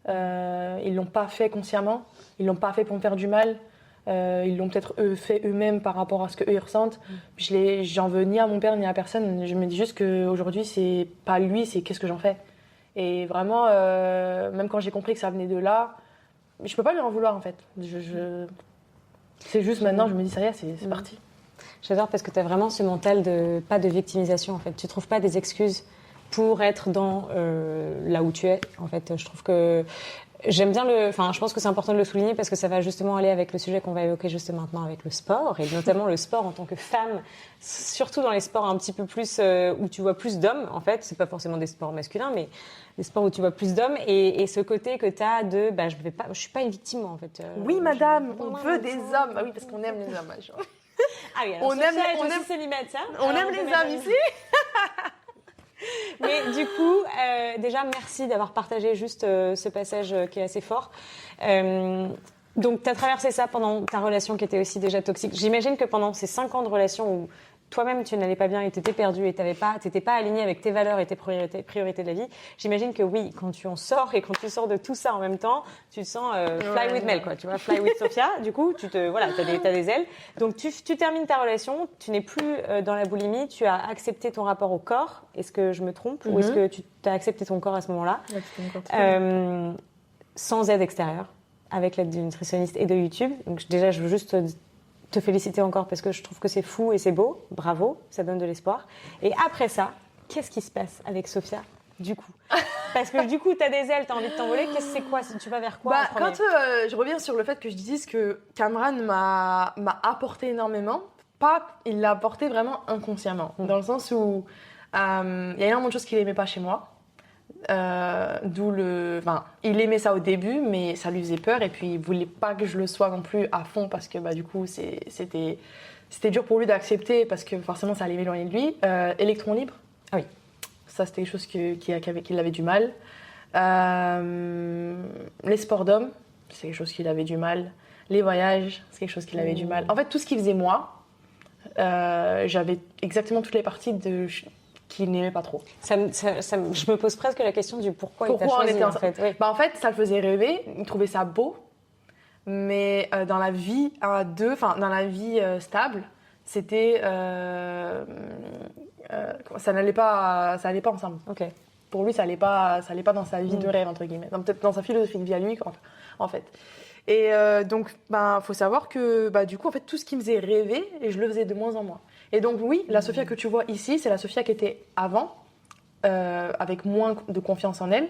Ils l'ont pas fait consciemment, ils l'ont pas fait pour me faire du mal. Ils l'ont peut-être fait eux-mêmes par rapport à ce qu'eux ils ressentent. J'en veux ni à mon père ni à personne. Je me dis juste qu'aujourd'hui, c'est pas lui, c'est qu'est-ce que j'en fais. Et vraiment, même quand j'ai compris que ça venait de là, je peux pas lui en vouloir en fait. C'est juste maintenant, je me dis ça y est, c'est parti. J'adore parce que tu as vraiment ce mental pas de victimisation en fait. Tu trouves pas des excuses pour être dans là où tu es en fait. Je trouve que J'aime bien enfin, je pense que c'est important de le souligner parce que ça va justement aller avec le sujet qu'on va évoquer juste maintenant avec le sport et notamment le sport en tant que femme, surtout dans les sports un petit peu plus où tu vois plus d'hommes en fait. C'est pas forcément des sports masculins, mais des sports où tu vois plus d'hommes et ce côté que t'as de, je suis pas une victime en fait. Oui, madame, on veut des hommes. Ah oui, parce qu'on aime les hommes. Ah oui, alors on aime célibataire. On aime les hommes ici. Mais du coup, déjà, merci d'avoir partagé juste ce passage qui est assez fort. Donc, tu as traversé ça pendant ta relation qui était aussi déjà toxique. J'imagine que pendant ces 5 ans de relation où toi-même, tu n'allais pas bien et tu étais perdu et tu n'étais pas aligné avec tes valeurs et tes priorités de la vie, j'imagine que oui, quand tu en sors et quand tu sors de tout ça en même temps, tu te sens fly with Mel, quoi. Tu vois, fly with Sophia. Du coup, t'as des ailes. Donc, tu termines ta relation, tu n'es plus dans la boulimie, tu as accepté ton rapport au corps. Est-ce que je me trompe ou est-ce que tu as accepté ton corps à ce moment-là sans aide extérieure, avec l'aide d'une nutritionniste et de YouTube. Donc, déjà, je veux juste te féliciter encore parce que je trouve que c'est fou et c'est beau. Bravo, ça donne de l'espoir. Et après ça, qu'est-ce qui se passe avec Sophia, du coup? Parce que du coup, t'as des ailes, t'as envie de t'envoler. C'est quoi? Tu vas vers quoi? Quand je reviens sur le fait que je dise que Cameron m'a apporté énormément, il l'a apporté vraiment inconsciemment. Dans le sens où il y a énormément de choses qu'il n'aimait pas chez moi. Il aimait ça au début, mais ça lui faisait peur et puis il voulait pas que je le sois non plus à fond parce que du coup c'était dur pour lui d'accepter parce que forcément ça allait m'éloigner de lui. Électron libre, ah oui, ça c'était quelque chose qu'il avait du mal. Les sports d'hommes, c'est quelque chose qu'il avait du mal. Les voyages, c'est quelque chose qu'il avait du mal. En fait, tout ce qu'il faisait moi, j'avais exactement toutes les parties qu'il n'aimait pas trop. Je me pose presque la question du pourquoi il t'a choisi, on était en fait. Oui. En fait, ça le faisait rêver, il trouvait ça beau, mais dans la vie à deux, dans la vie stable, c'était... ça n'allait pas ensemble. Okay. Pour lui, ça allait pas dans sa vie de rêve, entre guillemets. Peut-être dans sa philosophie de vie à lui, en fait. Et donc, faut savoir que du coup, en fait, tout ce qui me faisait rêver, et je le faisais de moins en moins. Et donc oui, la Sophia que tu vois ici, c'est la Sophia qui était avant, avec moins de confiance en elle.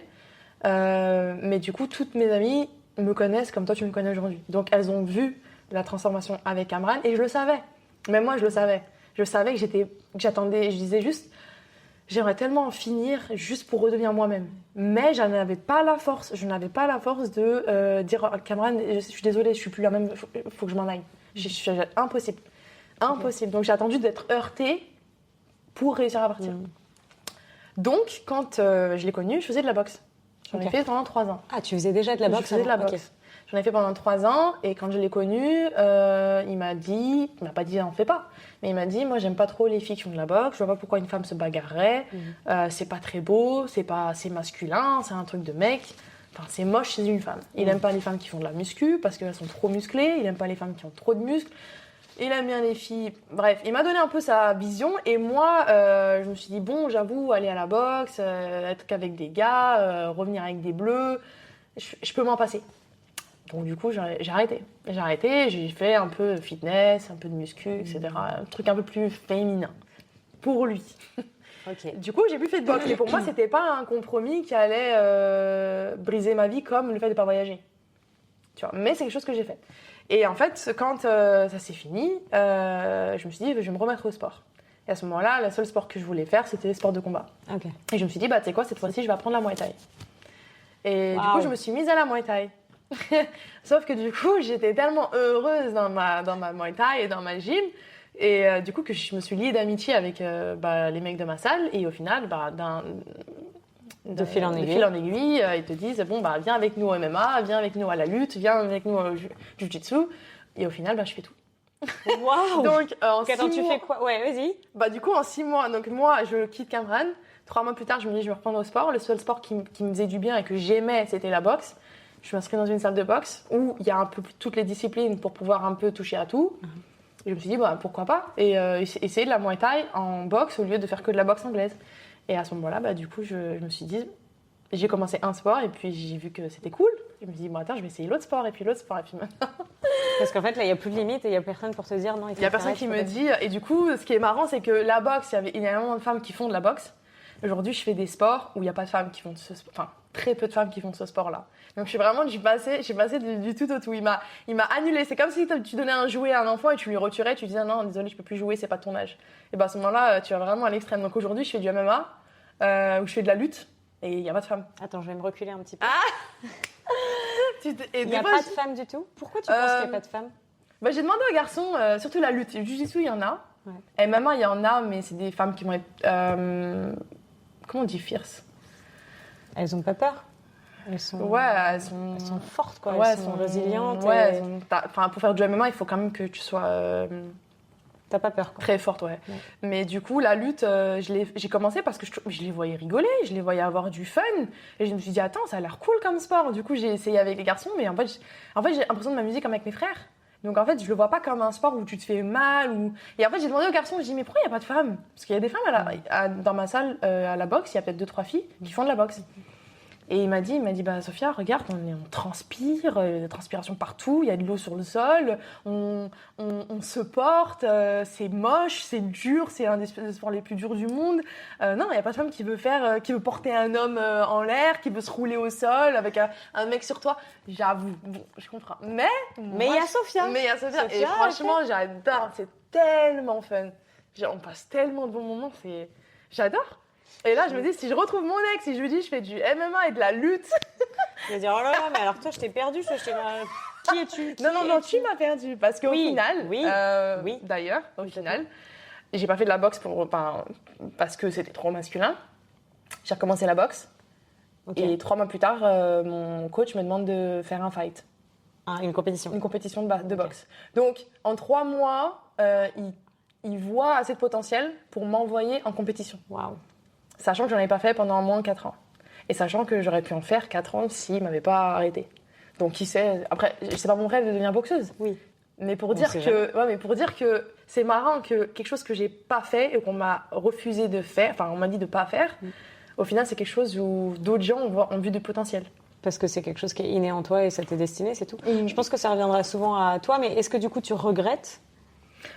Mais du coup, toutes mes amies me connaissent comme toi tu me connais aujourd'hui. Donc elles ont vu la transformation avec Amran et je le savais. Même moi, je le savais. Je savais que j'attendais, je disais juste, j'aimerais tellement en finir juste pour redevenir moi-même. Mais je n'avais pas la force. Je n'avais pas la force de dire à Cameron, je suis désolée, je suis plus la même, faut que je m'en aille. Impossible. Impossible. Donc j'ai attendu d'être heurtée pour réussir à partir. Donc quand je l'ai connu, je faisais de la boxe. J'en ai fait pendant 3 ans. Ah, tu faisais déjà de la boxe? Je faisais de la boxe. Okay. J'en ai fait pendant 3 ans et quand je l'ai connu, il m'a pas dit on fait pas, mais il m'a dit moi j'aime pas trop les filles qui font de la boxe, je vois pas pourquoi une femme se bagarrerait, c'est pas très beau, c'est masculin, c'est un truc de mec. Enfin, c'est moche chez une femme. Il aime pas les femmes qui font de la muscu parce qu'elles sont trop musclées, il aime pas les femmes qui ont trop de muscles. Il aime bien les filles. Bref, il m'a donné un peu sa vision et moi, je me suis dit bon, j'avoue, aller à la boxe, être qu'avec des gars, revenir avec des bleus, je peux m'en passer. Donc du coup, j'ai arrêté. J'ai fait un peu de fitness, un peu de muscu, etc. Un truc un peu plus féminin pour lui. Okay. Du coup, j'ai plus fait de boxe. Et pour moi, c'était pas un compromis qui allait briser ma vie comme le fait de pas voyager. Tu vois, mais c'est quelque chose que j'ai fait. Et en fait, quand ça s'est fini, je me suis dit, je vais me remettre au sport. Et à ce moment-là, le seul sport que je voulais faire, c'était les sports de combat. Okay. Et je me suis dit, tu sais quoi, cette fois-ci, je vais apprendre la Muay Thai. Et du coup, je me suis mise à la Muay Thai. Sauf que du coup, j'étais tellement heureuse dans ma Muay Thai et dans ma gym. Et du coup, que je me suis liée d'amitié avec les mecs de ma salle. Et au final, de fil en aiguille, ils te disent bon viens avec nous au MMA, viens avec nous à la lutte, viens avec nous au jiu-jitsu, et au final je fais tout. Waouh. Donc attends, tu fais quoi? Ouais, vas-y. Du coup en 6 mois, donc moi je quitte Cameron. 3 mois plus tard, je me dis je vais reprendre au sport. Le seul sport qui me faisait du bien et que j'aimais, c'était la boxe. Je suis inscrite dans une salle de boxe où il y a un peu toutes les disciplines pour pouvoir un peu toucher à tout. Et je me suis dit pourquoi pas et essayer de la Muay Thai en boxe au lieu de faire que de la boxe anglaise. Et à ce moment-là, du coup, je me suis dit, j'ai commencé un sport et puis j'ai vu que c'était cool. Je me suis dit, attends, je vais essayer l'autre sport et puis maintenant. Parce qu'en fait, là, il n'y a plus de limite et il n'y a personne pour te dire non. Il n'y a personne qui me dit. Et du coup, ce qui est marrant, c'est que la boxe, il y a énormément de femmes qui font de la boxe. Aujourd'hui, je fais des sports où il n'y a pas de femmes qui font ce sport. Enfin, très peu de femmes qui font ce sport-là. Donc j'ai passé du tout au tout. Il m'a annulé. C'est comme si tu donnais un jouet à un enfant et tu lui retirais, tu disais non, désolé, je peux plus jouer, c'est pas ton âge. Et à ce moment-là, tu vas vraiment à l'extrême. Donc aujourd'hui, je fais du MMA, où je fais de la lutte, et il n'y a pas de femmes. Attends, je vais me reculer un petit peu. Il n'y a pas de femmes du tout? Pourquoi tu penses qu'il n'y a pas de femmes? J'ai demandé aux garçons, surtout la lutte. Jiu-jitsu, il y en a. Ouais. Et MMA, il y en a, mais c'est des femmes qui vont être. Comment on dit fierce? Elles n'ont pas peur? Elles sont fortes, quoi. Ouais, elles sont résilientes. Ouais, pour faire du MMA, il faut quand même que tu sois. T'as pas peur, quoi. Très forte, ouais. Mais du coup, la lutte, j'ai commencé parce que je les voyais rigoler, je les voyais avoir du fun. Et je me suis dit, attends, ça a l'air cool comme sport. Du coup, j'ai essayé avec les garçons, mais en fait, j'ai l'impression de m'amuser comme avec mes frères. Donc en fait, je le vois pas comme un sport où tu te fais mal. Et en fait, j'ai demandé aux garçons, je dis, mais pourquoi il n'y a pas de femmes? Parce qu'il y a des femmes dans ma salle à la boxe, il y a peut-être 2-3 filles qui font de la boxe. Et il m'a dit, bah Sophia, regarde, on transpire, transpiration partout, il y a de l'eau sur le sol, on se porte, c'est moche, c'est dur, c'est un des sports les plus durs du monde. Non, il n'y a pas de femme qui veut porter un homme en l'air, qui veut se rouler au sol avec un mec sur toi. J'avoue, bon, je comprends. Mais il y a Sophia. Et franchement, j'adore, c'est tellement fun. On passe tellement de bons moments, j'adore. Et là, je me dis, si je retrouve mon ex, si je lui dis, je fais du MMA et de la lutte. Je vais dire, oh là là, mais alors toi, je t'ai perdu. Qui es-tu? Non, tu m'as perdu. Parce qu'au final, oui. D'ailleurs, au final, j'ai pas fait de la boxe parce que c'était trop masculin. J'ai recommencé la boxe. Okay. Et 3 mois plus tard, mon coach me demande de faire un fight. Une compétition. Une compétition de boxe. Donc, en 3 mois, il voit assez de potentiel pour m'envoyer en compétition. Waouh. Sachant que j'en avais pas fait pendant moins de 4 ans. Et sachant que j'aurais pu en faire 4 ans s'il m'avait pas arrêté. Donc qui sait, après, c'est pas mon rêve de devenir boxeuse. Oui. Mais pour dire que c'est marrant que quelque chose que j'ai pas fait et qu'on m'a refusé de faire, enfin on m'a dit de pas faire, au final c'est quelque chose où d'autres gens ont vu du potentiel. Parce que c'est quelque chose qui est inné en toi et ça t'est destiné, c'est tout. Je pense que ça reviendra souvent à toi, mais est-ce que du coup tu regrettes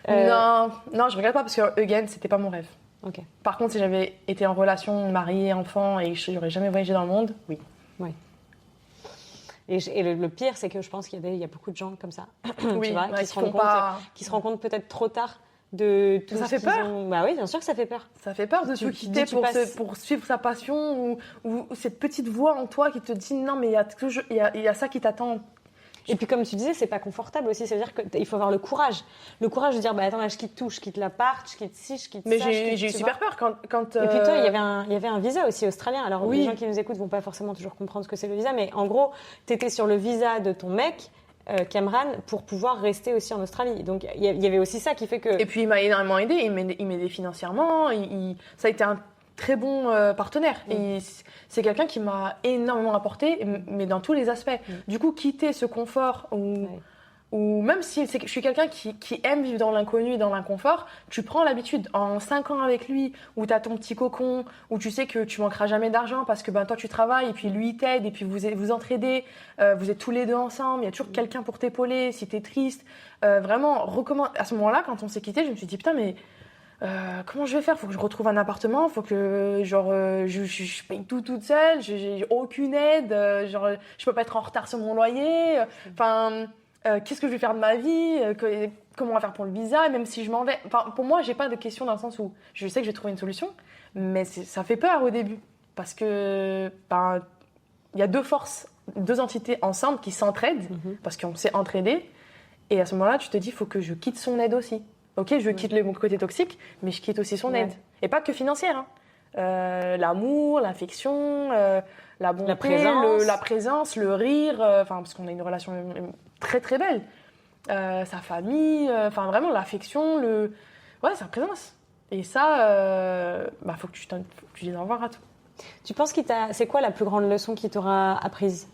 Non, je regrette pas parce que again, c'était pas mon rêve. Okay. Par contre, si j'avais été en relation, mariée, enfant et je n'aurais jamais voyagé dans le monde, oui. Et le pire, c'est que je pense qu'il y a beaucoup de gens comme ça, oui, tu vois, qui se rendent compte peut-être trop tard de tout ça fait peur. Bah oui, bien sûr que ça fait peur. Ça fait peur de se quitter pour suivre sa passion ou cette petite voix en toi qui te dit non, mais il y a ça qui t'attend. Et puis comme tu disais, c'est pas confortable aussi. Ça veut dire qu'il faut avoir le courage. Le courage de dire, bah attends, là, je quitte tout. Je quitte l'appart, je quitte ci, je quitte ça. Mais j'ai eu super peur quand... Et puis toi, il y avait un visa aussi australien. Alors les gens qui nous écoutent vont pas forcément toujours comprendre ce que c'est le visa. Mais en gros, t'étais sur le visa de ton mec, Cameron, pour pouvoir rester aussi en Australie. Donc il y avait aussi ça qui fait que... Et puis il m'a énormément aidé. Il m'aidait financièrement. Ça a été un très bon partenaire. Et c'est quelqu'un qui m'a énormément apporté, mais dans tous les aspects. Du coup, quitter ce confort ou même si je suis quelqu'un qui aime vivre dans l'inconnu et dans l'inconfort, tu prends l'habitude. En 5 ans avec lui, où tu as ton petit cocon, où tu sais que tu manqueras jamais d'argent parce que toi tu travailles et puis lui il t'aide et puis vous entraidez, vous êtes tous les deux ensemble, il y a toujours quelqu'un pour t'épauler si tu es triste. Vraiment, à ce moment-là, quand on s'est quitté, je me suis dit putain, mais comment je vais faire? Faut que je retrouve un appartement, faut que je paye tout toute seule, j'ai aucune aide, je peux pas être en retard sur mon loyer, qu'est-ce que je vais faire de ma vie, comment on va faire pour le visa, et même si je m'en vais. Pour moi, j'ai pas de questions dans le sens où je sais que je vais trouver une solution, mais ça fait peur au début parce que il y a 2 forces, 2 entités ensemble qui s'entraident parce qu'on s'est entraidés, et à ce moment-là, tu te dis faut que je quitte son aide aussi. Ok, je quitte mon côté toxique, mais je quitte aussi son aide. Et pas que financière. L'amour, l'affection, la bonté, la présence, le rire, parce qu'on a une relation très très belle. Sa famille, vraiment l'affection, sa présence. Et ça, faut que tu dises au revoir à tout. Tu penses c'est quoi la plus grande leçon qu'il t'aura apprise?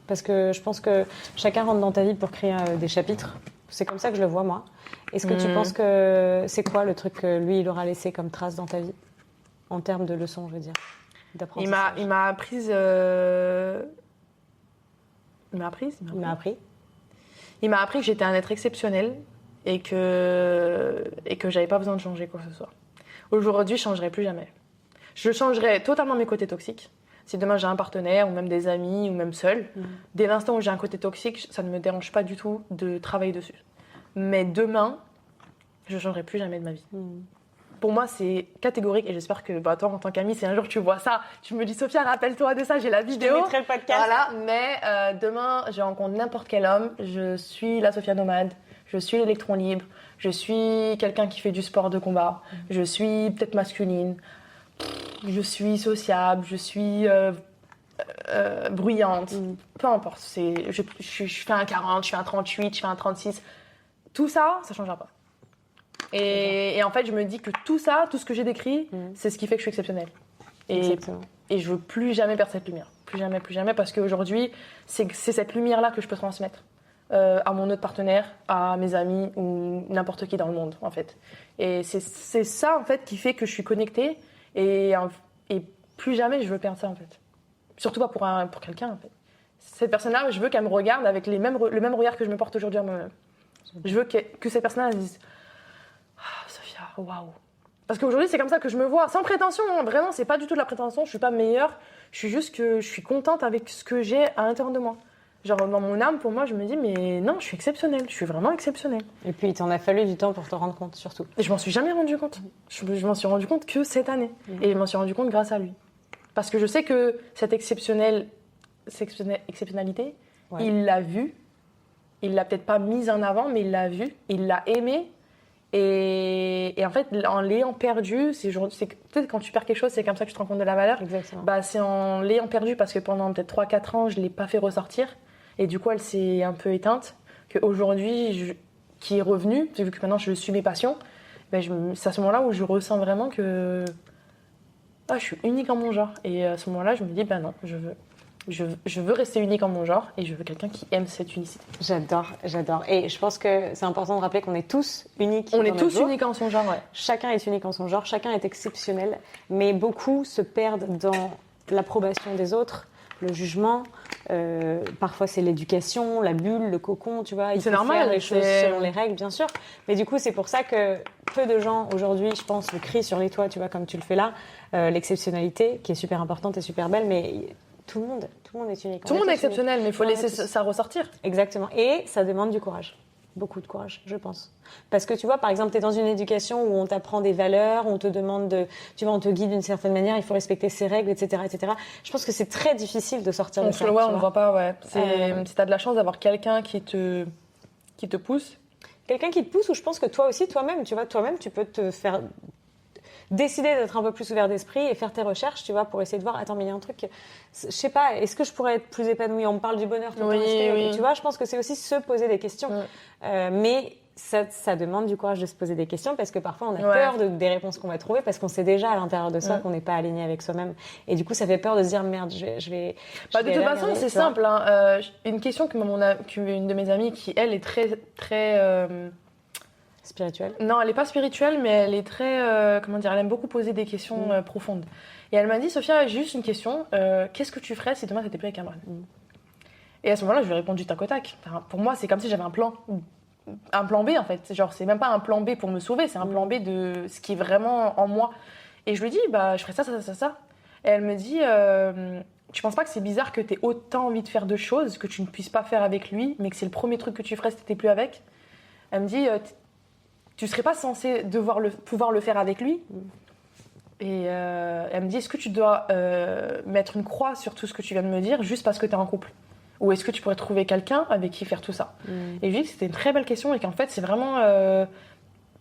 Parce que je pense que chacun rentre dans ta vie pour créer des chapitres. C'est comme ça que je le vois, moi. Est-ce que tu penses que c'est quoi le truc que lui, il aura laissé comme trace dans ta vie? En termes de leçons, je veux dire, d'apprentissage. Il m'a appris que j'étais un être exceptionnel et que j'avais pas besoin de changer quoi que ce soit. Aujourd'hui, je changerai plus jamais. Je changerai totalement mes côtés toxiques. Si demain j'ai un partenaire ou même des amis ou même seul, dès l'instant où j'ai un côté toxique, ça ne me dérange pas du tout de travailler dessus. Mais demain, je ne changerai plus jamais de ma vie. Pour moi, c'est catégorique et j'espère que toi, en tant qu'amie, si un jour tu vois ça, tu me dis Sophia, rappelle-toi de ça, j'ai la vidéo. Je mettrai le podcast. Voilà, mais demain, je rencontre n'importe quel homme, je suis la Sophia nomade, je suis l'électron libre, je suis quelqu'un qui fait du sport de combat, je suis peut-être masculine, je suis sociable, je suis bruyante, peu importe. Je fais un 40, je fais un 38, je fais un 36. Tout ça, ça ne changera pas. Et en fait, je me dis que tout ça, tout ce que j'ai décrit, c'est ce qui fait que je suis exceptionnelle. Et je veux plus jamais perdre cette lumière. Plus jamais, parce qu'aujourd'hui, c'est cette lumière-là que je peux transmettre à mon autre partenaire, à mes amis ou n'importe qui dans le monde, en fait. Et c'est ça, en fait, qui fait que je suis connectée et plus jamais je veux perdre ça, en fait. Surtout pas pour quelqu'un, en fait. Cette personne-là, je veux qu'elle me regarde avec le même regard que je me porte aujourd'hui à moi-même. Je veux que cette personne-là dise « Sophia, waouh !» Parce qu'aujourd'hui, c'est comme ça que je me vois. Sans prétention, hein, vraiment, c'est pas du tout de la prétention. Je suis pas meilleure. Je suis juste que je suis contente avec ce que j'ai à l'intérieur de moi. Genre, dans mon âme, pour moi, je me dis, mais non, je suis exceptionnelle. Je suis vraiment exceptionnelle. Et puis, il t'en a fallu du temps pour te rendre compte, surtout. Et je m'en suis jamais rendu compte. Je m'en suis rendu compte que cette année. Et je m'en suis rendu compte grâce à lui. Parce que je sais que cette exceptionnalité, il l'a vue. Il l'a peut-être pas mise en avant, mais il l'a vue. Il l'a aimée. Et en fait, en l'ayant perdu, peut-être quand tu perds quelque chose, c'est comme ça que tu te rends compte de la valeur. Exactement. C'est en l'ayant perdu, parce que pendant peut-être 3-4 ans, je ne l'ai pas fait ressortir. Et du coup, elle s'est un peu éteinte. Qu'aujourd'hui, qui est revenue, vu que maintenant je suis mes passions, c'est à ce moment-là où je ressens vraiment que je suis unique en mon genre. Et à ce moment-là, je me dis, non, je veux rester unique en mon genre et je veux quelqu'un qui aime cette unicité. J'adore. Et je pense que c'est important de rappeler qu'on est tous uniques. On est tous uniques en son genre, ouais. Chacun est unique en son genre, chacun est exceptionnel, mais beaucoup se perdent dans l'approbation des autres, le jugement. Parfois, c'est l'éducation, la bulle, le cocon, tu vois. C'est normal. Faire les choses selon les règles, bien sûr. Mais du coup, c'est pour ça que peu de gens, aujourd'hui, je pense, le crient sur les toits, tu vois, comme tu le fais là. L'exceptionnalité, qui est super importante et super belle, mais tout le monde est unique. Tout le monde est exceptionnel, mais il faut laisser ça ressortir. Exactement. Et ça demande du courage. Beaucoup de courage, je pense. Parce que tu vois, par exemple, tu es dans une éducation où on t'apprend des valeurs, on te demande on te guide d'une certaine manière, il faut respecter ses règles, etc., etc. Je pense que c'est très difficile de sortir de ça. On ne voit pas, ouais. Si tu as de la chance d'avoir quelqu'un qui te pousse. Quelqu'un qui te pousse, ou je pense que toi aussi, toi-même, tu peux te faire décider d'être un peu plus ouvert d'esprit et faire tes recherches, tu vois, pour essayer de voir, attends, mais il y a un truc, je sais pas, est-ce que je pourrais être plus épanouie? On me parle du bonheur tout le temps. Oui. Tu vois, je pense que c'est aussi se poser des questions. Mais ça demande du courage de se poser des questions parce que parfois on a peur des réponses qu'on va trouver parce qu'on sait déjà à l'intérieur de soi qu'on n'est pas aligné avec soi-même. Et du coup, ça fait peur de se dire, merde, je vais de toute façon, c'est simple. Hein. Une question qu'une de mes amies, qui elle est très, très... spirituelle? Non, elle n'est pas spirituelle, mais elle est très... elle aime beaucoup poser des questions profondes. Et elle m'a dit, Sophia, j'ai juste une question. Qu'est-ce que tu ferais si demain tu n'étais plus avec Cameron? Et à ce moment-là, je lui ai répondu tac au tac. Enfin, pour moi, c'est comme si j'avais un plan B, en fait. Genre, c'est même pas un plan B pour me sauver, c'est un plan B de ce qui est vraiment en moi. Et je lui ai dit, je ferais ça. Et elle me dit, tu penses pas que c'est bizarre que tu aies autant envie de faire de choses que tu ne puisses pas faire avec lui, mais que c'est le premier truc que tu ferais si tu n'étais plus avec? Elle me dit... tu serais pas censé pouvoir le faire avec lui? Et elle me dit, est-ce que tu dois mettre une croix sur tout ce que tu viens de me dire juste parce que tu es en couple? Ou est-ce que tu pourrais trouver quelqu'un avec qui faire tout ça? Et je lui ai dit que c'était une très belle question et qu'en fait, c'est vraiment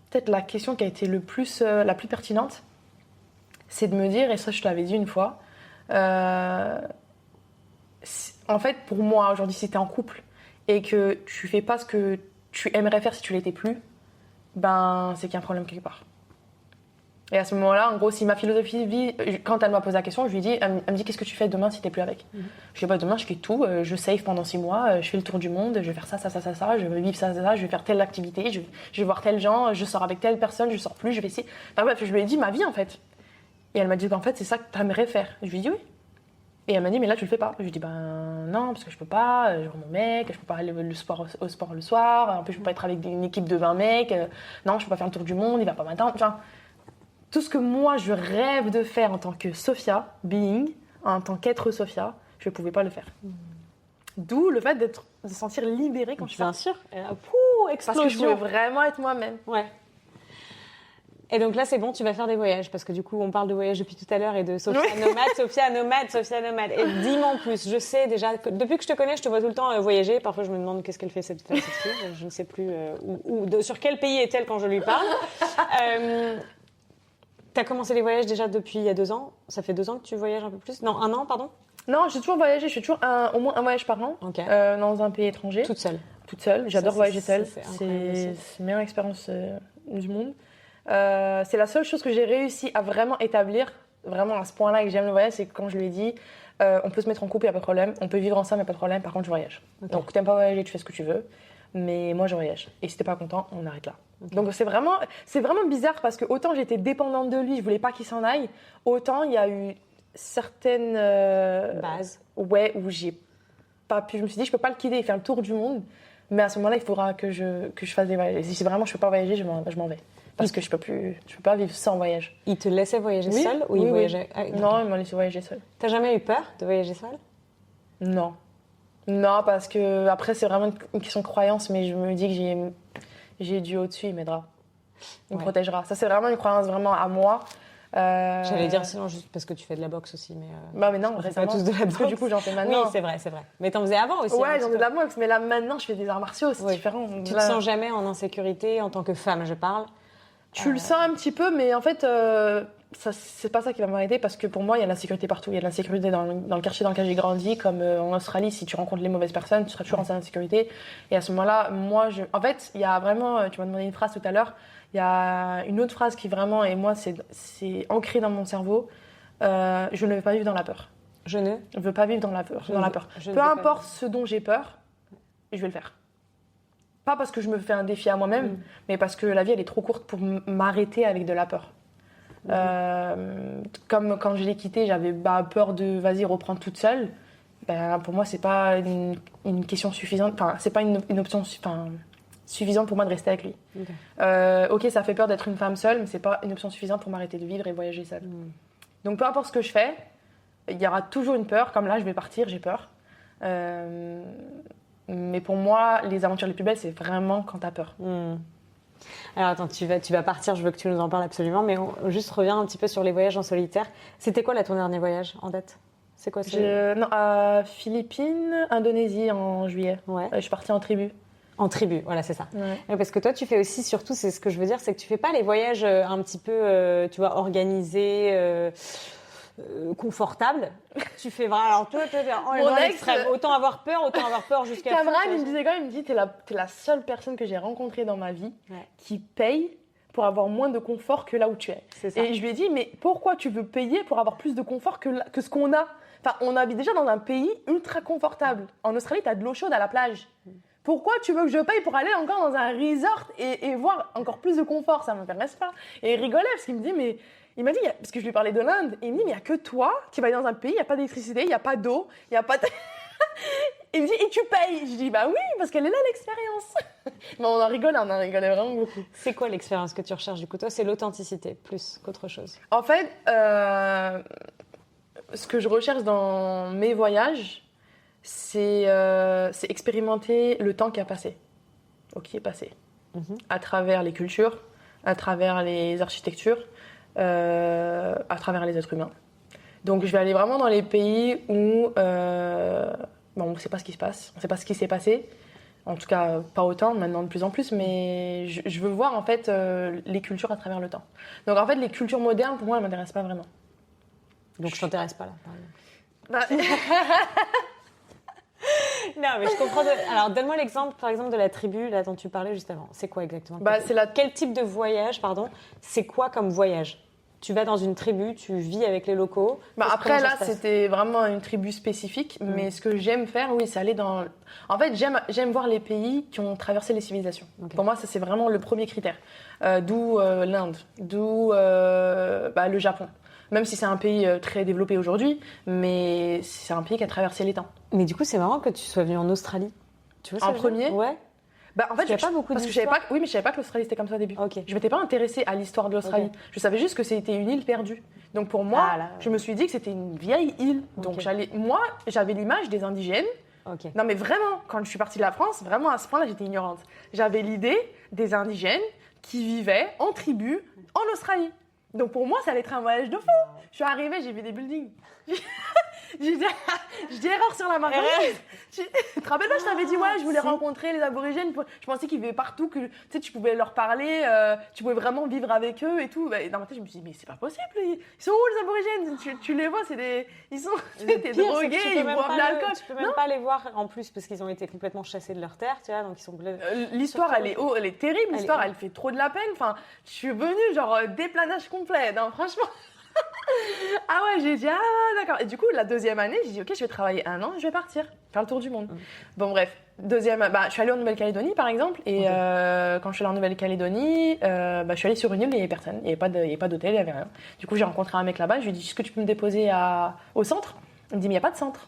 peut-être la question qui a été la plus pertinente. C'est de me dire, et ça je te l'avais dit une fois, en fait, pour moi, aujourd'hui, si tu es en couple et que tu fais pas ce que tu aimerais faire si tu l'étais plus, c'est qu'il y a un problème quelque part. Et à ce moment-là, en gros, si ma philosophie vie, quand elle m'a posé la question, je lui dis, elle me dit, qu'est-ce que tu fais demain si t'es plus avec? Je dis, demain, je fais tout, je save pendant 6 mois, je fais le tour du monde, je vais faire ça, je vais vivre ça, je vais faire telle activité, je vais voir tel gens, je sors avec telle personne, je sors plus, je vais essayer. Bref, je lui ai dit ma vie, en fait. Et elle m'a dit qu'en fait, c'est ça que t'aimerais faire. Je lui ai dit oui. Et elle m'a dit, mais là, tu le fais pas. Je lui ai dit, non, parce que je peux pas, j'ai mon mec, je peux pas aller au sport le soir, en plus, je peux pas être avec une équipe de 20 mecs, non, je peux pas faire le tour du monde, il va pas m'attendre. Enfin, tout ce que moi, je rêve de faire en tant que Sophia, being, en tant qu'être Sophia, je pouvais pas le faire. D'où le fait de se sentir libérée quand je suis Bien partie. sûr. Parce que je pouvais Explosion. vraiment être moi-même. Ouais. Et donc là, c'est bon, tu vas faire des voyages. Parce que du coup, on parle de voyage depuis tout à l'heure et de Sophia nomade, Sophia nomade, Sophia nomade. Et dis-moi en plus, je sais déjà, depuis que je te connais, je te vois tout le temps voyager. Parfois, je me demande qu'est-ce qu'elle fait cette fille. Je ne sais plus sur quel pays est-elle quand je lui parle. T'as commencé les voyages déjà depuis il y a 2 ans. Ça fait 2 ans que tu voyages un peu plus. Non, 1 an, pardon. Non, j'ai toujours voyagé. Je fais toujours au moins un voyage par an Ok. dans un pays étranger. Toute seule. Toute seule. J'adore voyager seule. C'est incroyable aussi. C'est la meilleure expérience du monde. C'est la seule chose que j'ai réussi à vraiment établir, vraiment à ce point-là que j'aime le voyage, c'est que quand je lui ai dit on peut se mettre en couple, il n'y a pas de problème, on peut vivre ensemble, il n'y a pas de problème, par contre je voyage. Okay. Donc t'aimes pas voyager, tu fais ce que tu veux, mais moi je voyage. Et si t'es pas content, on arrête là. Okay. Donc c'est vraiment bizarre parce que autant j'étais dépendante de lui, je voulais pas qu'il s'en aille, autant il y a eu certaines bases. Ouais, où j'ai pas pu, je me suis dit je peux pas le quitter et faire le tour du monde, mais à ce moment-là il faudra que je fasse des voyages. Et si vraiment je peux pas voyager, je m'en vais. Parce que je peux pas vivre sans voyage. Il te laissait voyager seul ou il voyageait Non, il m'a laissé voyager seul. T'as jamais eu peur de voyager seul? Non. Non, parce que après c'est vraiment une question de croyance, mais je me dis que j'ai Dieu au-dessus, il m'aidera. Il me protégera. Ça c'est vraiment une croyance vraiment à moi. J'allais dire sinon juste parce que tu fais de la boxe aussi, mais. Bah mais non, récemment. Pas tous de la boxe. Parce que du coup j'en fais maintenant. Oui, c'est vrai. Mais t'en faisais avant aussi. Ouais, j'en fais de la boxe, mais là maintenant je fais des arts martiaux, c'est différent. Tu te sens jamais en insécurité en tant que femme, je parle? Tu le sens un petit peu, mais en fait, c'est pas ça qui va m'arrêter parce que pour moi, il y a de l'insécurité partout. Il y a de l'insécurité dans le quartier dans lequel j'ai grandi, comme en Australie. Si tu rencontres les mauvaises personnes, tu seras toujours en insécurité. Et à ce moment-là, moi, en fait, il y a vraiment, tu m'as demandé une phrase tout à l'heure, il y a une autre phrase qui vraiment, et moi, c'est ancré dans mon cerveau, je ne veux pas vivre dans la peur. Je ne veux pas vivre dans la peur. Peu importe ce dont j'ai peur, je vais le faire. Pas parce que je me fais un défi à moi-même, mais parce que la vie, elle est trop courte pour m'arrêter avec de la peur. Comme quand je l'ai quitté, j'avais peur de, vas-y, reprendre toute seule. Pour moi, c'est pas une question suffisante. Enfin, c'est pas une option suffisante pour moi de rester avec lui. Ok, ça fait peur d'être une femme seule, mais c'est pas une option suffisante pour m'arrêter de vivre et voyager seule. Donc, peu importe ce que je fais, il y aura toujours une peur. Comme là, je vais partir, j'ai peur. Mais pour moi, les aventures les plus belles, c'est vraiment quand t'as peur. Alors attends, tu vas partir, je veux que tu nous en parles absolument, mais on juste reviens un petit peu sur les voyages en solitaire. C'était quoi là ton dernier voyage en date? C'est quoi à Philippines, Indonésie en juillet. Ouais. Je suis partie en tribu. En tribu, voilà, c'est ça. Ouais. Parce que toi, tu fais aussi, surtout, c'est ce que je veux dire, c'est que tu fais pas les voyages un petit peu, tu vois, organisés, confortables. Tu fais vraiment, alors toi, en extrême. Autant avoir peur jusqu'à la fin. Cameron, il me disait quand même, il me dit, t'es la seule personne que j'ai rencontrée dans ma vie qui paye pour avoir moins de confort que là où tu es. C'est ça. Et je lui ai dit, mais pourquoi tu veux payer pour avoir plus de confort que ce qu'on a? Enfin, on habite déjà dans un pays ultra confortable. En Australie, t'as de l'eau chaude à la plage. Pourquoi tu veux que je paye pour aller encore dans un resort et voir encore plus de confort? Ça ne m'intéresse pas. Et il rigolait parce qu'il me dit, mais... Il m'a dit, parce que je lui parlais de l'Inde, et il me dit, mais il n'y a que toi qui vas aller dans un pays, il n'y a pas d'électricité, il n'y a pas d'eau, il n'y a pas de... Il me dit, et tu payes? Je dis, bah oui, parce qu'elle est là l'expérience. Mais on en rigolait vraiment beaucoup. C'est quoi l'expérience que tu recherches du coup? Toi, c'est l'authenticité plus qu'autre chose. En fait, ce que je recherche dans mes voyages, c'est expérimenter le temps qui a passé, qui est passé, à travers les cultures, à travers les architectures, à travers les êtres humains. Donc je vais aller vraiment dans les pays où on ne sait pas ce qui se passe, on ne sait pas ce qui s'est passé, en tout cas pas autant, maintenant de plus en plus, mais je veux voir en fait les cultures à travers le temps. Donc en fait les cultures modernes pour moi elles ne m'intéressent pas vraiment. Donc je t'intéresse pas là par exemple. Non, mais je comprends. Alors, donne-moi l'exemple, par exemple, de la tribu là dont tu parlais juste avant. C'est quoi exactement? Quel type de voyage, pardon? C'est quoi comme voyage? Tu vas dans une tribu, tu vis avec les locaux. Après, là, c'était vraiment une tribu spécifique. Mais ce que j'aime faire, oui, c'est aller dans... En fait, j'aime voir les pays qui ont traversé les civilisations. Okay. Pour moi, ça, c'est vraiment le premier critère. D'où l'Inde, d'où le Japon. Même si c'est un pays très développé aujourd'hui, mais c'est un pays qui a traversé les temps. Mais du coup, c'est marrant que tu sois venu en Australie. Tu vois ça en premier? Ouais. Bah, en fait, Parce qu'il y a pas beaucoup parce que je savais d'histoires. pas, oui, mais je savais pas que l'Australie c'était comme ça au début. Ok. Je m'étais pas intéressée à l'histoire de l'Australie. Ok. Je savais juste que c'était une île perdue. Donc pour moi, Ah, là, je me suis dit que c'était une vieille île. Donc Ok. moi, j'avais l'image des indigènes. Ok. Non, mais vraiment, quand je suis partie de la France, vraiment à ce point-là, j'étais ignorante. J'avais l'idée des indigènes qui vivaient en tribu en Australie. Donc pour moi, ça allait être un voyage de fou. Je suis arrivée, j'ai vu des buildings. J'ai dit, je dis erreur sur la marchandise. Tu te rappelles pas, je t'avais dit, ouais, je voulais Si. rencontrer les aborigènes. Je pensais qu'ils vivaient partout, que tu sais, tu pouvais leur parler, tu pouvais vraiment vivre avec eux et tout. Bah, dans ma tête, je me suis dit, mais c'est pas possible. Ils sont où les aborigènes? Tu les vois, ils sont Le t'es pire, c'est drogués, que tu peux ils même boivent pas de l'alcool. Tu peux même pas les voir en plus parce qu'ils ont été complètement chassés de leur terre, tu vois, donc ils sont L'histoire, elle est terrible. Elle L'histoire, est- elle fait trop de la peine. Enfin, je suis venue, genre, déplanage complet. Non, franchement. Ah ouais, j'ai dit, ah d'accord. Et du coup, la deuxième année, j'ai dit, ok, je vais travailler 1 an, je vais partir, faire le tour du monde. Bon, bref, je suis allée en Nouvelle-Calédonie, par exemple. Et quand je suis allée en Nouvelle-Calédonie, je suis allée sur une île, il n'y avait personne. Il n'y avait pas d'hôtel, il n'y avait rien. Du coup, j'ai rencontré un mec là-bas. Je lui ai dit, est-ce que tu peux me déposer au centre? Il me dit, mais il n'y a pas de centre.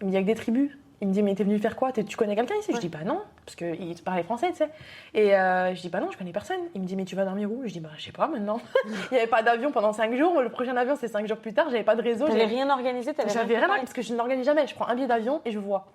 Il me dit, il y a que des tribus. Il me dit, mais t'es venu faire quoi? Tu connais quelqu'un ici? Je dis, bah non, parce qu'il parlait français, tu sais. Et je dis, bah non, je connais personne. Il me dit, mais tu vas dormir où? Je dis, bah je sais pas maintenant. Il n'y avait pas d'avion pendant 5 jours. Le prochain avion, c'est 5 jours plus tard. J'avais pas de réseau. T'avais rien organisé, J'avais rien, parce que je ne l'organise jamais. Je prends un billet d'avion et je vois.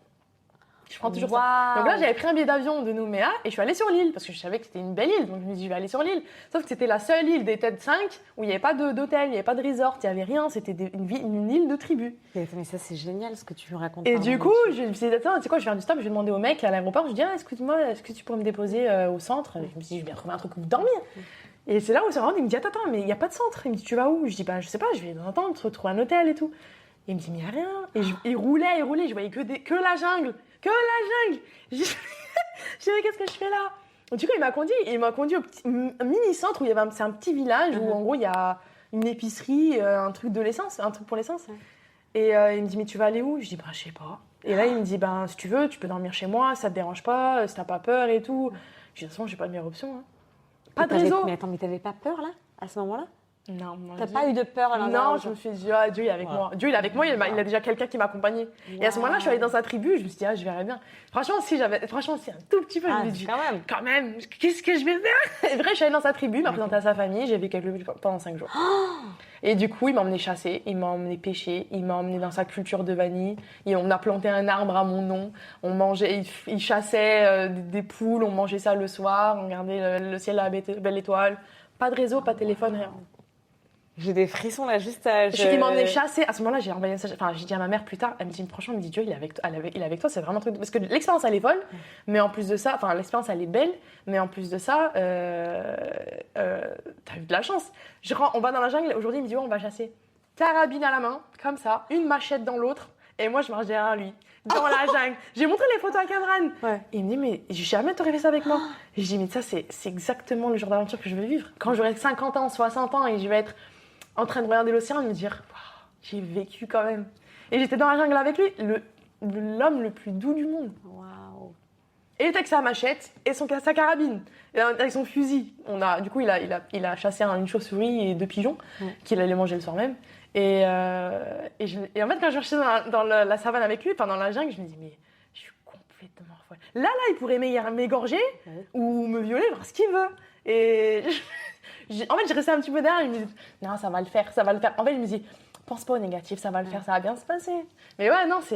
Je prends toujours ça. Waouh. Donc là, j'avais pris un billet d'avion de Nouméa et je suis allée sur l'île parce que je savais que c'était une belle île. Donc je me dis, je vais aller sur l'île. Sauf que c'était la seule île des TED 5 où il n'y avait pas d'hôtel, il n'y avait pas de resort, il n'y avait rien. C'était une île de tribu. Mais ça, c'est génial ce que tu me racontes. Et pardon, du mais coup, je me suis dit, attends, tu sais quoi, je viens du stop, je vais demander au mec à l'aéroport. Je dis, ah, excuse-moi, est-ce que tu pourrais me déposer au centre? Je me suis dit, je vais bien trouver un truc où dormir. Et c'est là où c'est vraiment, il me dit, attends, mais il n'y a pas de centre. Il me dit, tu vas où? Je dis, bah, je sais pas, je vais attendre, trouver un hôtel et tout. Et il me dit, mais il n'y a rien. Et il roulait, je voyais que la jungle. Que la jungle. Je dis, mais qu'est-ce que je fais là? Et du coup, il m'a conduit au un mini-centre où c'est un petit village où en gros, il y a une épicerie, un truc pour l'essence. Et il me dit, mais tu vas aller où? Je dis, bah, je sais pas. Et là, il me dit, ben, si tu veux, tu peux dormir chez moi, ça te dérange pas, si t'as pas peur et tout. Je dis, de toute façon, j'ai pas de meilleure option. Hein. Pas de réseau. Mais attends, mais t'avais pas peur là, à ce moment-là? Non, moi, T'as pas eu de peur à l'intérieur? Non, je me suis dit, ah, Dieu il est avec moi. Dieu il est avec moi, il a déjà quelqu'un qui m'accompagnait. Et à ce moment-là, je suis allée dans sa tribu, je me suis dit, ah, je verrai bien. Franchement, si un tout petit peu, je me dis, quand même, qu'est-ce que je vais faire? Et vrai, je suis allée dans sa tribu, il m'a présenté à sa famille, j'ai vécu avec lui pendant 5 jours. Et du coup, il m'a emmené chasser, il m'a emmené pêcher, il m'a emmené dans sa culture de vanille. Et on a planté un arbre à mon nom. On mangeait, il chassait des poules, on mangeait ça le soir, on regardait le ciel à la belle étoile. Pas de réseau, pas de téléphone, rien. J'ai des frissons là, juste à. Il m'en est chassé. À ce moment-là, j'ai envoyé un message. Enfin, j'ai dit à ma mère plus tard. Elle me dit, franchement, elle me dit, Dieu, il est avec toi. C'est vraiment un truc. Parce que l'expérience, elle est folle. Mais en plus de ça, enfin, l'expérience, elle est belle. Mais en plus de ça, t'as eu de la chance. On va dans la jungle. Aujourd'hui, il me dit, ouais, on va chasser. Carabine à la main, comme ça, une machette dans l'autre. Et moi, je marche derrière lui, dans la jungle. J'ai montré les photos à Cameron. Ouais. Et il me dit, mais jamais t'aurais fait ça avec moi. Et je dis, mais ça, c'est exactement le genre d'aventure que je veux vivre. Quand j'aurai 50 ans, 60 ans et je vais être en train de regarder l'océan et me dire, wow, j'ai vécu quand même. Et j'étais dans la jungle avec lui, l'homme le plus doux du monde. Waouh. Et il était avec sa machette et sa carabine, et avec son fusil. Du coup, il a chassé une chauve-souris et 2 pigeons qu'il allait manger le soir même. Et en fait, quand je marchais dans la savane avec lui, pendant la jungle, je me dis, mais je suis complètement folle. Là, il pourrait m'égorger ou me violer, voir ce qu'il veut. Et en fait, j'ai resté un petit peu derrière, il me dit, non, ça va le faire. En fait, il me dit, pense pas au négatif, ça va le faire, ça va bien se passer. Mais ouais, non, je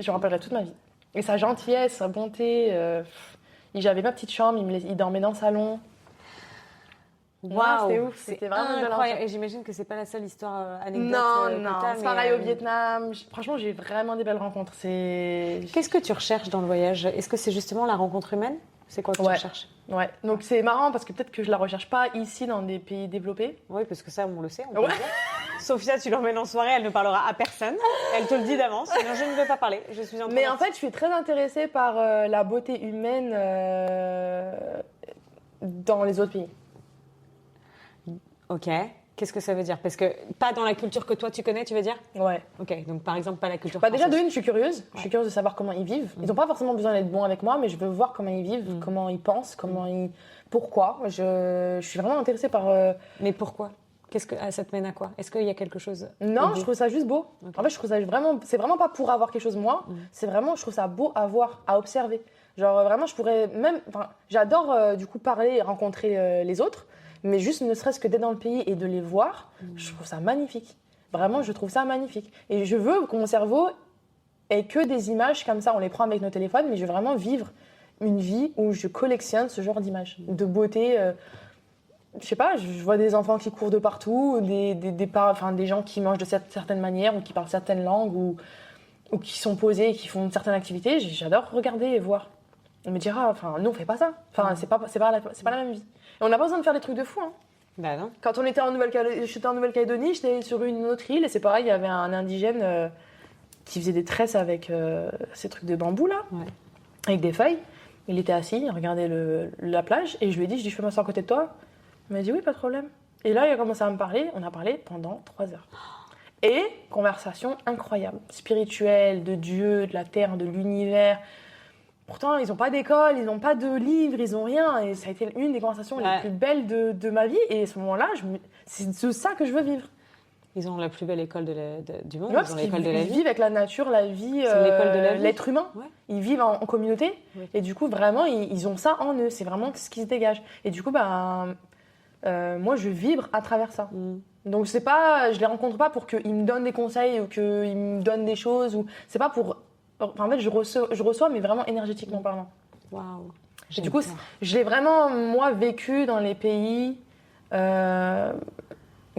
me rappellerai toute ma vie. Et sa gentillesse, sa bonté, j'avais ma petite chambre, il dormait dans le salon. Waouh, c'était ouf, c'était vraiment incroyable. Et j'imagine que c'est pas la seule histoire anecdote. Non, c'est pareil au Vietnam. Franchement, j'ai vraiment des belles rencontres. Qu'est-ce que tu recherches dans le voyage? Est-ce que c'est justement la rencontre humaine? C'est quoi que tu recherches? Ouais, donc c'est marrant parce que peut-être que je la recherche pas ici dans des pays développés. Oui, parce que ça, on le sait. On peut le dire. Sophia, tu l'emmènes en soirée, elle ne parlera à personne. Elle te le dit d'avance. Non, je ne veux pas parler. Je suis Mais en fait, je suis très intéressée par la beauté humaine dans les autres pays. Ok. Qu'est-ce que ça veut dire? Parce que pas dans la culture que toi tu connais, tu veux dire? Ouais. Ok. Donc par exemple, pas la culture déjà, française. je suis curieuse. Ouais. Je suis curieuse de savoir comment ils vivent. Ils n'ont pas forcément besoin d'être bons avec moi, mais je veux voir comment ils vivent, comment ils pensent, pourquoi. Je suis vraiment intéressée par. Mais pourquoi? Ça te mène à quoi? Est-ce qu'il y a quelque chose? Non, je trouve ça juste beau. Okay. En fait, je trouve ça vraiment... C'est vraiment pas pour avoir quelque chose moi. C'est vraiment, je trouve ça beau à voir, à observer. Genre, vraiment, je pourrais même... Enfin, j'adore, du coup, parler et rencontrer les autres. Mais juste, ne serait-ce que d'être dans le pays et de les voir, je trouve ça magnifique. Vraiment, je trouve ça magnifique. Et je veux que mon cerveau ait que des images comme ça. On les prend avec nos téléphones, mais je veux vraiment vivre une vie où je collectionne ce genre d'images. De beauté... je sais pas, je vois des enfants qui courent de partout, des gens qui mangent de certaines manières ou qui parlent certaines langues ou qui sont posés et qui font certaines activités. J'adore regarder et voir. On me dira, nous on fait pas ça. C'est pas la même vie. Et on n'a pas besoin de faire des trucs de fou. Hein. Bah non. Quand on était j'étais en Nouvelle-Calédonie, j'étais sur une autre île et c'est pareil, il y avait un indigène qui faisait des tresses avec ces trucs de bambou là, avec des feuilles. Il était assis, il regardait la plage et je lui ai dit, je peux m'asseoir à côté de toi? Il m'a dit oui, pas de problème. Et là, il a commencé à me parler. On a parlé pendant 3 heures. Et conversation incroyable, spirituelle, de Dieu, de la terre, de l'univers. Pourtant, ils n'ont pas d'école, ils n'ont pas de livres, ils n'ont rien. Et ça a été une des conversations les plus belles de ma vie. Et à ce moment-là, c'est de ça que je veux vivre. Ils ont la plus belle école du monde. Ils ont l'école de la vie. Ils vivent avec la nature, la vie, l'école de la vie. L'être humain. Ouais. Ils vivent en communauté. Ouais. Et du coup, vraiment, ils ont ça en eux. C'est vraiment ce qui se dégage. Et du coup, moi, je vibre à travers ça. Donc, je les rencontre pas pour qu'ils me donnent des conseils ou qu'ils me donnent des choses. C'est pas pour... En fait, je reçois, mais vraiment énergétiquement parlant. Waouh. Et du coup, je l'ai vraiment, moi, vécu dans les pays où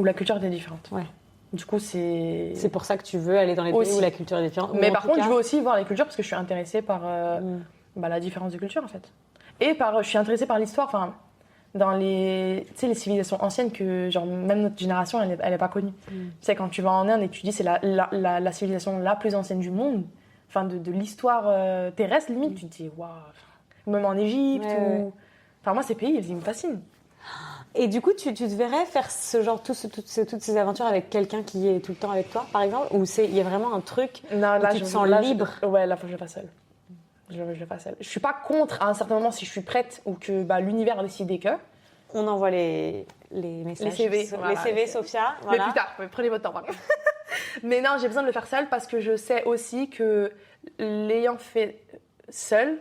la culture était différente. Ouais. Du coup, c'est... C'est pour ça que tu veux aller dans les pays où la culture est différente. Mais par contre, je veux aussi voir les cultures parce que je suis intéressée par la différence de culture, en fait. Et je suis intéressée par l'histoire, dans les civilisations anciennes que, genre, même notre génération, elle est pas connue. Tu sais, quand tu vas en Inde et que tu dis c'est la civilisation la plus ancienne du monde, de l'histoire terrestre, limite, tu te dis, waouh. Même en Égypte, moi, ces pays, ils me fascinent. Et du coup, tu te verrais faire ce genre, toutes ces aventures avec quelqu'un qui est tout le temps avec toi, par exemple? Ou il y a vraiment un truc où tu te sens libre? Ouais, là, faut que je le fasse seule. Je le fasse seule. Je suis pas contre, à un certain moment, si je suis prête ou que l'univers a décidé que... On envoie les messages. Les CV. Les CV, Sophia. Voilà. Mais plus tard, prenez votre temps, par contre. Mais non, j'ai besoin de le faire seule parce que je sais aussi que l'ayant fait seule,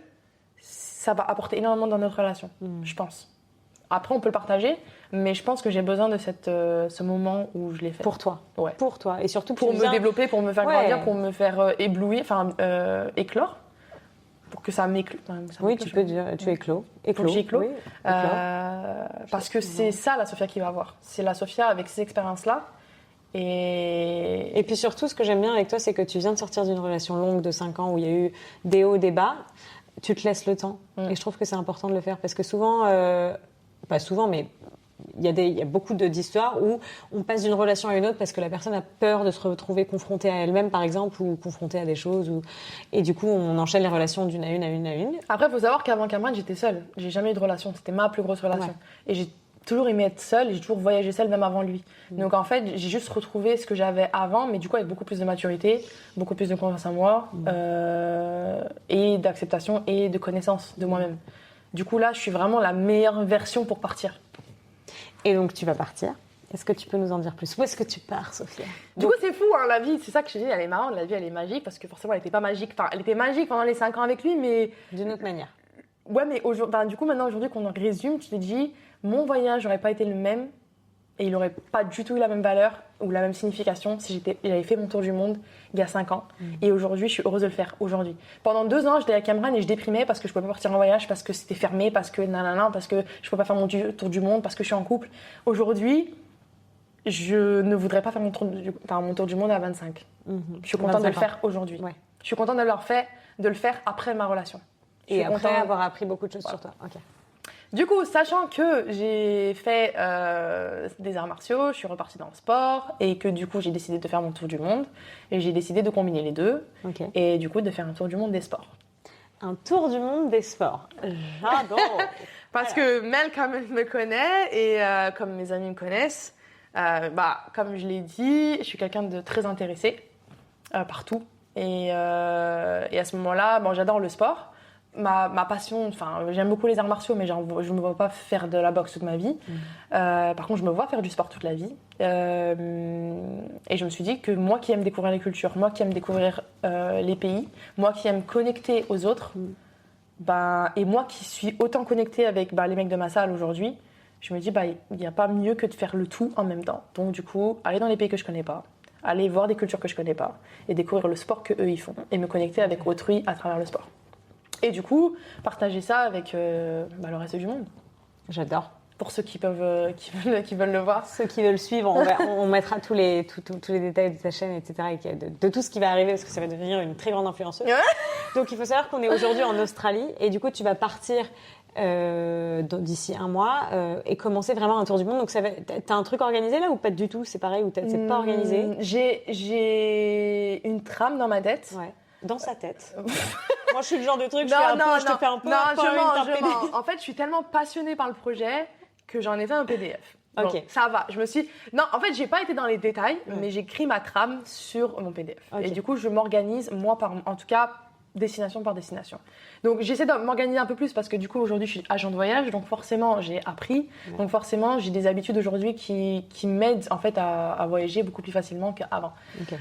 ça va apporter énormément dans notre relation, je pense. Après, on peut le partager, mais je pense que j'ai besoin de ce moment où je l'ai fait. Pour toi. Ouais. Pour toi. Et surtout pour me développer, pour me faire grandir, pour me faire éblouir, éclore. Pour que ça m'éclose. Oui, tu peux dire, tu éclos. J'éclose. Oui, parce que c'est ça la Sophia qui va avoir. C'est la Sophia avec ces expériences-là. Et puis surtout, ce que j'aime bien avec toi, c'est que tu viens de sortir d'une relation longue de 5 ans où il y a eu des hauts, des bas. Tu te laisses le temps. Et je trouve que c'est important de le faire parce que souvent, pas souvent, mais il y a beaucoup d'histoires où on passe d'une relation à une autre parce que la personne a peur de se retrouver confrontée à elle-même, par exemple, ou confrontée à des choses. Et du coup, on enchaîne les relations d'une à une. Après, il faut savoir qu'avant Cameron, j'étais seule. J'ai jamais eu de relation. C'était ma plus grosse relation. Ouais. Et j'ai toujours aimé être seule et j'ai toujours voyagé seule, même avant lui. Donc en fait, j'ai juste retrouvé ce que j'avais avant, mais du coup avec beaucoup plus de maturité, beaucoup plus de confiance en moi, et d'acceptation et de connaissance de moi-même. Du coup là, je suis vraiment la meilleure version pour partir. Et donc tu vas partir. Est-ce que tu peux nous en dire plus? Où est-ce que tu pars, Sophia? Du coup, c'est fou, la vie. C'est ça que je dis, elle est marrante, la vie, elle est magique, parce que forcément, elle n'était pas magique. Enfin, elle était magique pendant les 5 ans avec lui, mais... D'une autre manière. Ouais, mais du coup, maintenant, aujourd'hui, qu'on en résume, tu te dis, mon voyage n'aurait pas été le même, et il n'aurait pas du tout eu la même valeur ou la même signification si j'avais fait mon tour du monde il y a 5 ans. Et aujourd'hui, je suis heureuse de le faire, aujourd'hui. Pendant 2 ans, j'étais à Cameron et je déprimais parce que je ne pouvais pas partir en voyage, parce que c'était fermé, parce que parce que je ne pouvais pas faire mon tour du monde, parce que je suis en couple. Aujourd'hui, je ne voudrais pas faire mon tour du monde à 25. Je suis contente de le faire aujourd'hui. Ouais. Je suis contente de le faire après ma relation. Et après avoir appris beaucoup de choses sur toi. Okay. Du coup, sachant que j'ai fait des arts martiaux, je suis repartie dans le sport et que du coup, j'ai décidé de faire mon tour du monde et j'ai décidé de combiner les deux et du coup, de faire un tour du monde des sports. Un tour du monde des sports. J'adore. Parce que Mel, comme elle me connaît et comme mes amis me connaissent, comme je l'ai dit, je suis quelqu'un de très intéressé partout. Et à ce moment-là, j'adore le sport. ma passion, enfin, j'aime beaucoup les arts martiaux, mais genre, je me vois pas faire de la boxe toute ma vie. Par contre, je me vois faire du sport toute la vie. Et je me suis dit que moi qui aime découvrir les cultures, moi qui aime découvrir les pays, moi qui aime connecter aux autres, et moi qui suis autant connectée avec les mecs de ma salle aujourd'hui, je me dis, il n'y a pas mieux que de faire le tout en même temps. Donc, du coup, aller dans les pays que je connais pas, aller voir des cultures que je connais pas, et découvrir le sport qu'eux ils font, et me connecter avec autrui à travers le sport. Et du coup, partager ça avec le reste du monde. J'adore. Pour ceux qui veulent le voir. Ceux qui veulent suivre, on mettra tous les détails de ta chaîne, etc. Et de tout ce qui va arriver, parce que ça va devenir une très grande influenceuse. Ouais. Donc, il faut savoir qu'on est aujourd'hui en Australie, et du coup, tu vas partir d'ici un mois et commencer vraiment un tour du monde. Donc, t'as un truc organisé là ou pas du tout? C'est pareil ou c'est pas organisé? J'ai une trame dans ma tête. Ouais. Dans sa tête. Moi, je suis le genre de truc, je te fais un peu. Non, je mens. En fait, je suis tellement passionnée par le projet que j'en ai fait un PDF. Bon, ok. Ça va. Non, en fait, j'ai pas été dans les détails, mais j'ai écrit ma trame sur mon PDF. Okay. Et du coup, je m'organise, en tout cas, destination par destination. Donc, j'essaie de m'organiser un peu plus parce que du coup, aujourd'hui, je suis agent de voyage. Donc, forcément, j'ai appris. Ouais. Donc, forcément, j'ai des habitudes aujourd'hui qui m'aident en fait à voyager beaucoup plus facilement qu'avant. Okay.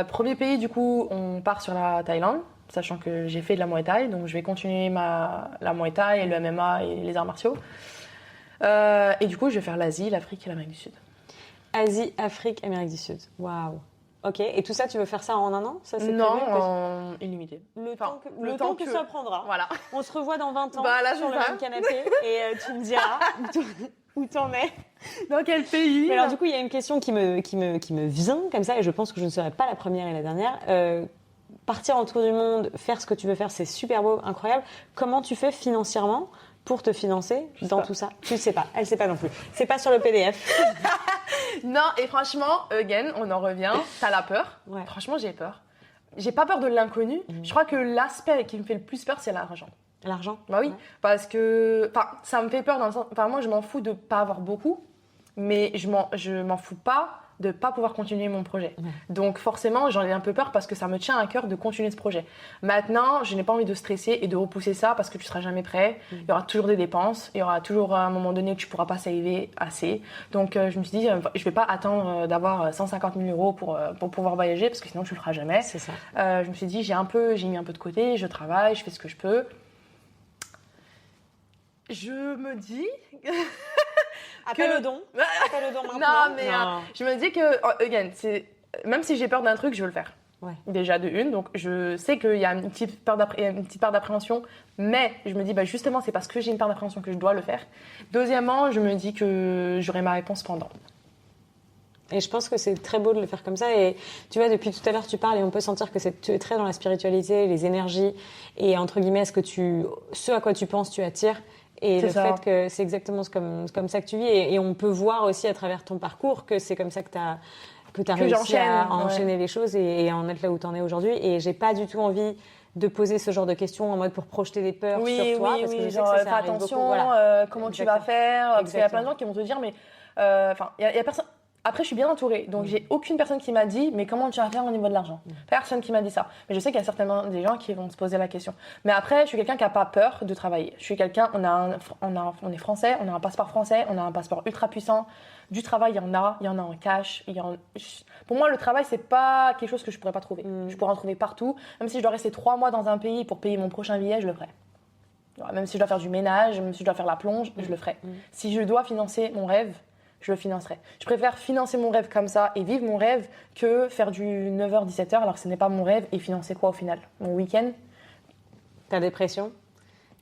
Premier pays, du coup, on part sur la Thaïlande, sachant que j'ai fait de la Muay Thai. Donc, je vais continuer la Muay Thai et le MMA et les arts martiaux. Et du coup, je vais faire l'Asie, l'Afrique et l'Amérique du Sud. Asie, Afrique, Amérique du Sud. Waouh. Ok, et tout ça, tu veux faire ça en un an? Ça, c'est non, en illimité. Le temps que ça prendra. Voilà. On se revoit dans 20 ans sur le même canapé et tu me diras où t'en es. Dans quel pays? Mais alors du coup, il y a une question qui me vient comme ça et je pense que je ne serai pas la première et la dernière. Partir en tour du monde, faire ce que tu veux faire, c'est super beau, incroyable. Comment tu fais financièrement pour te financer dans tout ça? Tu ne sais pas, elle ne sait pas non plus. C'est pas sur le PDF. Non, et franchement, again, on en revient. T'as la peur. Ouais. Franchement, j'ai peur. J'ai pas peur de l'inconnu. Je crois que l'aspect qui me fait le plus peur, c'est l'argent. L'argent? Bah oui, parce que ça me fait peur dans le sens. Moi, je m'en fous de pas avoir beaucoup, mais je m'en fous pas de pas pouvoir continuer mon projet. Ouais. Donc forcément, j'en ai un peu peur parce que ça me tient à cœur de continuer ce projet. Maintenant, je n'ai pas envie de stresser et de repousser ça parce que tu seras jamais prêt. Il y aura toujours des dépenses, il y aura toujours un moment donné où tu pourras pas saver assez. Donc je me suis dit, je vais pas attendre d'avoir 150 000 euros pour pouvoir voyager parce que sinon tu le feras jamais. C'est ça. Je me suis dit, j'ai mis un peu de côté, je travaille, je fais ce que je peux. Je me dis... Appelle au don maintenant. Non, mais je me dis que, again, même si j'ai peur d'un truc, je veux le faire. Ouais. Déjà de une, donc je sais qu'il y a une petite peur d'appréhension, mais je me dis, justement, c'est parce que j'ai une peur d'appréhension que je dois le faire. Deuxièmement, je me dis que j'aurai ma réponse pendant. Et je pense que c'est très beau de le faire comme ça. Et tu vois, depuis tout à l'heure, tu parles et on peut sentir que tu es très dans la spiritualité, les énergies et entre guillemets, ce à quoi tu penses, tu attires. Et le fait que c'est exactement comme ça que tu vis. Et on peut voir aussi à travers ton parcours que c'est comme ça que tu as réussi à enchaîner les choses et en être là où tu en es aujourd'hui. Et j'ai pas du tout envie de poser ce genre de questions en mode pour projeter des peurs sur toi. Parce que je sais que ça arrive attention, beaucoup. Voilà. Comment tu vas faire. Parce qu'il y a plein de gens qui vont te dire, mais... il y a personne... Après, je suis bien entourée, donc j'ai aucune personne qui m'a dit « mais comment tu vas faire au niveau de l'argent ?» Personne qui m'a dit ça. Mais je sais qu'il y a certainement des gens qui vont se poser la question. Mais après, je suis quelqu'un qui n'a pas peur de travailler. Je suis quelqu'un, on est français, on a un passeport français, on a un passeport ultra puissant. Du travail, il y en a en cash. Pour moi, le travail, c'est pas quelque chose que je pourrais pas trouver. Je pourrais en trouver partout. Même si je dois rester 3 mois dans un pays pour payer mon prochain billet, je le ferai. Même si je dois faire du ménage, même si je dois faire la plonge, je le ferai. Si je dois financer mon rêve, je le financerai. Je préfère financer mon rêve comme ça et vivre mon rêve que faire du 9h-17h alors que ce n'est pas mon rêve et financer quoi au final? Mon week-end? Ta dépression?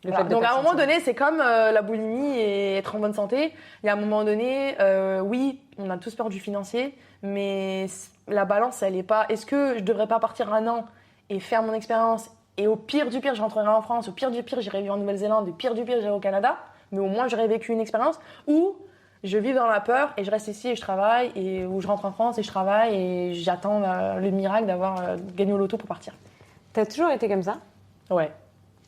Voilà. Donc à un moment donné, c'est comme la boulimie et être en bonne santé. Il y a un moment donné, oui, on a tous peur du financier, mais la balance, elle n'est pas... Est-ce que je ne devrais pas partir un an et faire mon expérience et au pire du pire, je rentrerai en France, au pire du pire, j'irai vivre en Nouvelle-Zélande, au pire du pire, j'irai au Canada, mais au moins j'aurais vécu une expérience où je vis dans la peur et je reste ici et je travaille, et où je rentre en France et je travaille et j'attends le miracle d'avoir gagné au loto pour partir. T'as toujours été comme ça? Ouais.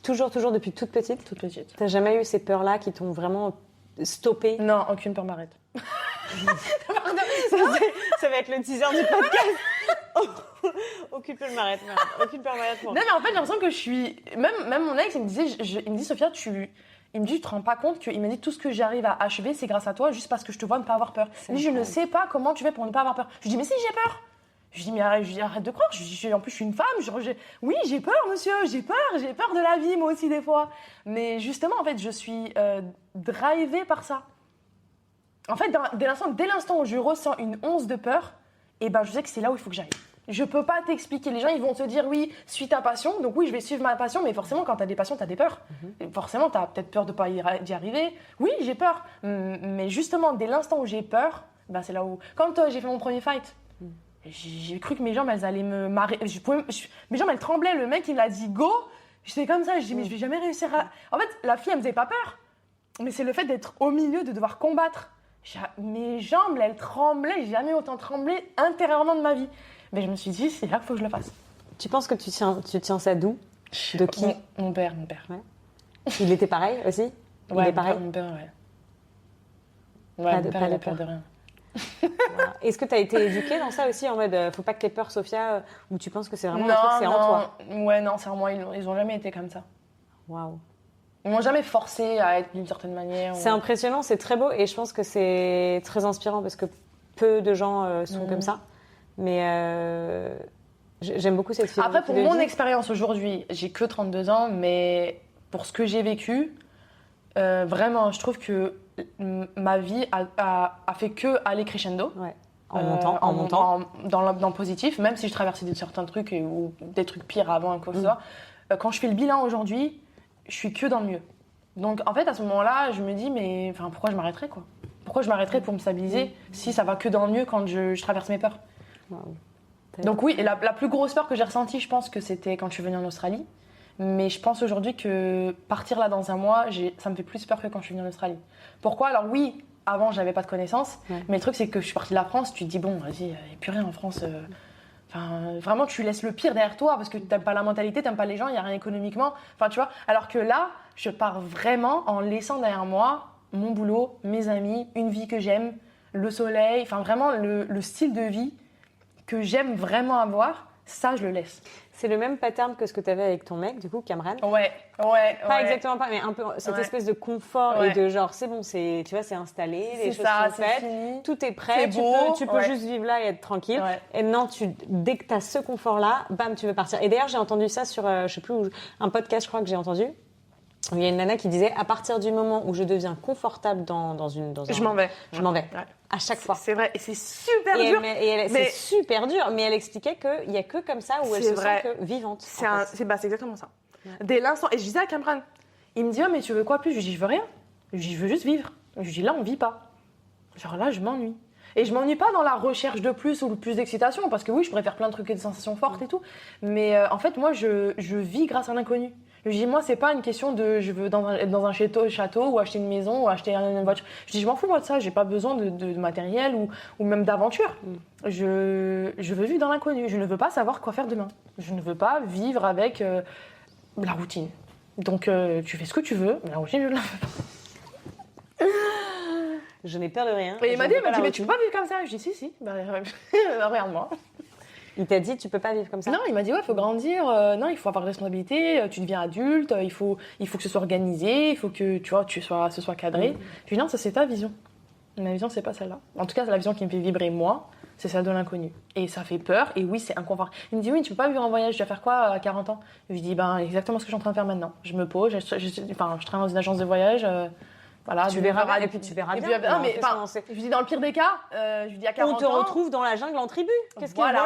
Toujours depuis toute petite? Toute petite. T'as jamais eu ces peurs-là qui t'ont vraiment stoppée? Non, aucune peur m'arrête. Ça va être le teaser du podcast. Occupe le m'arrête. Occupe le m'arrête. Non, mais en fait, j'ai l'impression que je suis. Même mon ex, il me disait, il me dit, Sophia, il me dit, tu te rends pas compte qu'il m'a dit tout ce que j'arrive à achever, c'est grâce à toi, juste parce que je te vois ne pas avoir peur. Il me dit, je ne sais pas comment tu fais pour ne pas avoir peur. Je lui dis, mais si, j'ai peur. Je lui dis, mais arrête de croire. En plus, je suis une femme. Oui, j'ai peur, monsieur. J'ai peur de la vie, moi aussi, des fois. Mais justement, en fait, je suis drivée par ça. En fait, dès l'instant où je ressens une once de peur, eh ben, je sais que c'est là où il faut que j'aille. Je peux pas t'expliquer. Les gens, ils vont te dire, oui, suis ta passion. Donc oui, je vais suivre ma passion. Mais forcément, quand tu as des passions, tu as des peurs. Et forcément, tu as peut-être peur de pas d'y arriver. Oui, j'ai peur. Mais justement, dès l'instant où j'ai peur, ben, c'est là où... Quand j'ai fait mon premier fight, j'ai cru que mes jambes, elles allaient me marrer. Mes jambes, elles tremblaient. Le mec, il m'a dit, go. J'étais comme ça. Je dis, mais je vais jamais réussir à... En fait, la fille, elle me faisait pas peur. Mais c'est le fait d'être au milieu, de devoir combattre. Mes jambes, elles tremblaient. J'ai jamais autant tremblé intérieurement de ma vie. Mais je me suis dit, c'est là qu'il faut que je le fasse. Tu penses que tu tiens ça d'où? De qui? Mon père. Ouais. Il était pareil aussi? Il Ouais, est pareil? mon père, ouais. Ouais, mon père, il a peur de rien. Voilà. Est-ce que tu as été éduquée dans ça aussi, en mode faut pas que tu aies peur, Sophia, ou tu penses que c'est vraiment un truc, c'est en toi? Ouais, non, c'est en moi. Ils ont jamais été comme ça. Waouh. Ils m'ont jamais forcé à être d'une certaine manière. C'est impressionnant, c'est très beau et je pense que c'est très inspirant parce que peu de gens sont comme ça. Mais j'aime beaucoup cette fille. Après, pour mon expérience aujourd'hui, j'ai que 32 ans, mais pour ce que j'ai vécu, vraiment, je trouve que ma vie a fait que aller crescendo. Ouais. En montant. Dans le positif, même si je traversais certains trucs ou des trucs pires avant, quoi que ce soit. Quand je fais le bilan aujourd'hui, je suis que dans le mieux. Donc, en fait, à ce moment-là, je me dis, mais pourquoi je m'arrêterais, quoi? Pourquoi je m'arrêterais pour me stabiliser si ça va que dans le mieux quand je traverse mes peurs? Wow. Donc oui, et la plus grosse peur que j'ai ressentie, je pense que c'était quand je suis venue en Australie. Mais je pense aujourd'hui que partir là dans un mois, ça me fait plus peur que quand je suis venue en Australie. Pourquoi? Alors oui, avant, j'avais pas de connaissances. Mais le truc, c'est que je suis partie de la France, tu te dis, bon, vas-y, il n'y a plus rien en France. Vraiment, tu laisses le pire derrière toi parce que tu n'aimes pas la mentalité, tu n'aimes pas les gens, il n'y a rien économiquement. Enfin, tu vois. Alors que là, je pars vraiment en laissant derrière moi mon boulot, mes amis, une vie que j'aime, le soleil, enfin vraiment le style de vie que j'aime vraiment avoir, ça, je le laisse. C'est le même pattern que ce que tu avais avec ton mec, du coup, Cameron. Ouais. Pas exactement pas, mais un peu cette espèce de confort et de genre, c'est bon, tu vois, c'est installé, les choses sont faites, fini. tout est prêt, tu peux juste vivre là et être tranquille. Ouais. Et maintenant, dès que tu as ce confort-là, bam, tu veux partir. Et d'ailleurs, j'ai entendu ça sur, je sais plus, un podcast, je crois que j'ai entendu. Il y a une nana qui disait, à partir du moment où je deviens confortable dans je m'en vais. Je m'en vais. Ouais. À chaque fois. C'est vrai, et c'est super dur. C'est super dur, mais elle expliquait qu'il n'y a que comme ça où elle se sent que vivante. C'est exactement ça. Ouais. Dès l'instant, et je disais à Cameron, il me dit, oh, mais tu veux quoi plus? Je lui dis, je veux rien. Je lui dis, je veux juste vivre. Je lui dis, là, on vit pas. Genre là, je m'ennuie. Et je m'ennuie pas dans la recherche de plus ou de plus d'excitation, parce que oui, je pourrais faire plein de trucs et des sensations fortes et tout. Mais en fait, moi, je vis grâce à l'inconnu. Je dis, moi, c'est pas une question de je veux être dans un château ou acheter une maison ou acheter une voiture. Je dis, je m'en fous moi de ça, j'ai pas besoin de matériel ou même d'aventure. Je veux vivre dans l'inconnu. Je ne veux pas savoir quoi faire demain. Je ne veux pas vivre avec la routine. Donc, tu fais ce que tu veux, mais la routine, je ne la fais pas. Je n'ai peur de rien. Et il m'a dit, mais tu peux pas vivre comme ça. Je dis, si. Bah, regarde-moi. Il t'a dit, tu peux pas vivre comme ça? Non, il m'a dit, ouais, il faut grandir. Non, il faut avoir des responsabilités. Tu deviens adulte. Il faut que ce soit organisé. Il faut que, tu vois, ce soit cadré. Je dis, non, ça, c'est ta vision. Ma vision, c'est pas celle-là. En tout cas, c'est la vision qui me fait vibrer, moi. C'est celle de l'inconnu. Et ça fait peur. Et oui, c'est inconfort. Il me dit, oui, tu peux pas vivre en voyage. Tu vas faire quoi à 40 ans? Je lui dis, exactement ce que je suis en train de faire maintenant. Je me pose. Je travaille dans une agence de voyage. Voilà, tu verras, et puis tu verras bien. Je lui dis, dans le pire des cas, je lui dis à 40 ans. On te retrouve dans la jungle en tribu. Qu'est-ce voilà.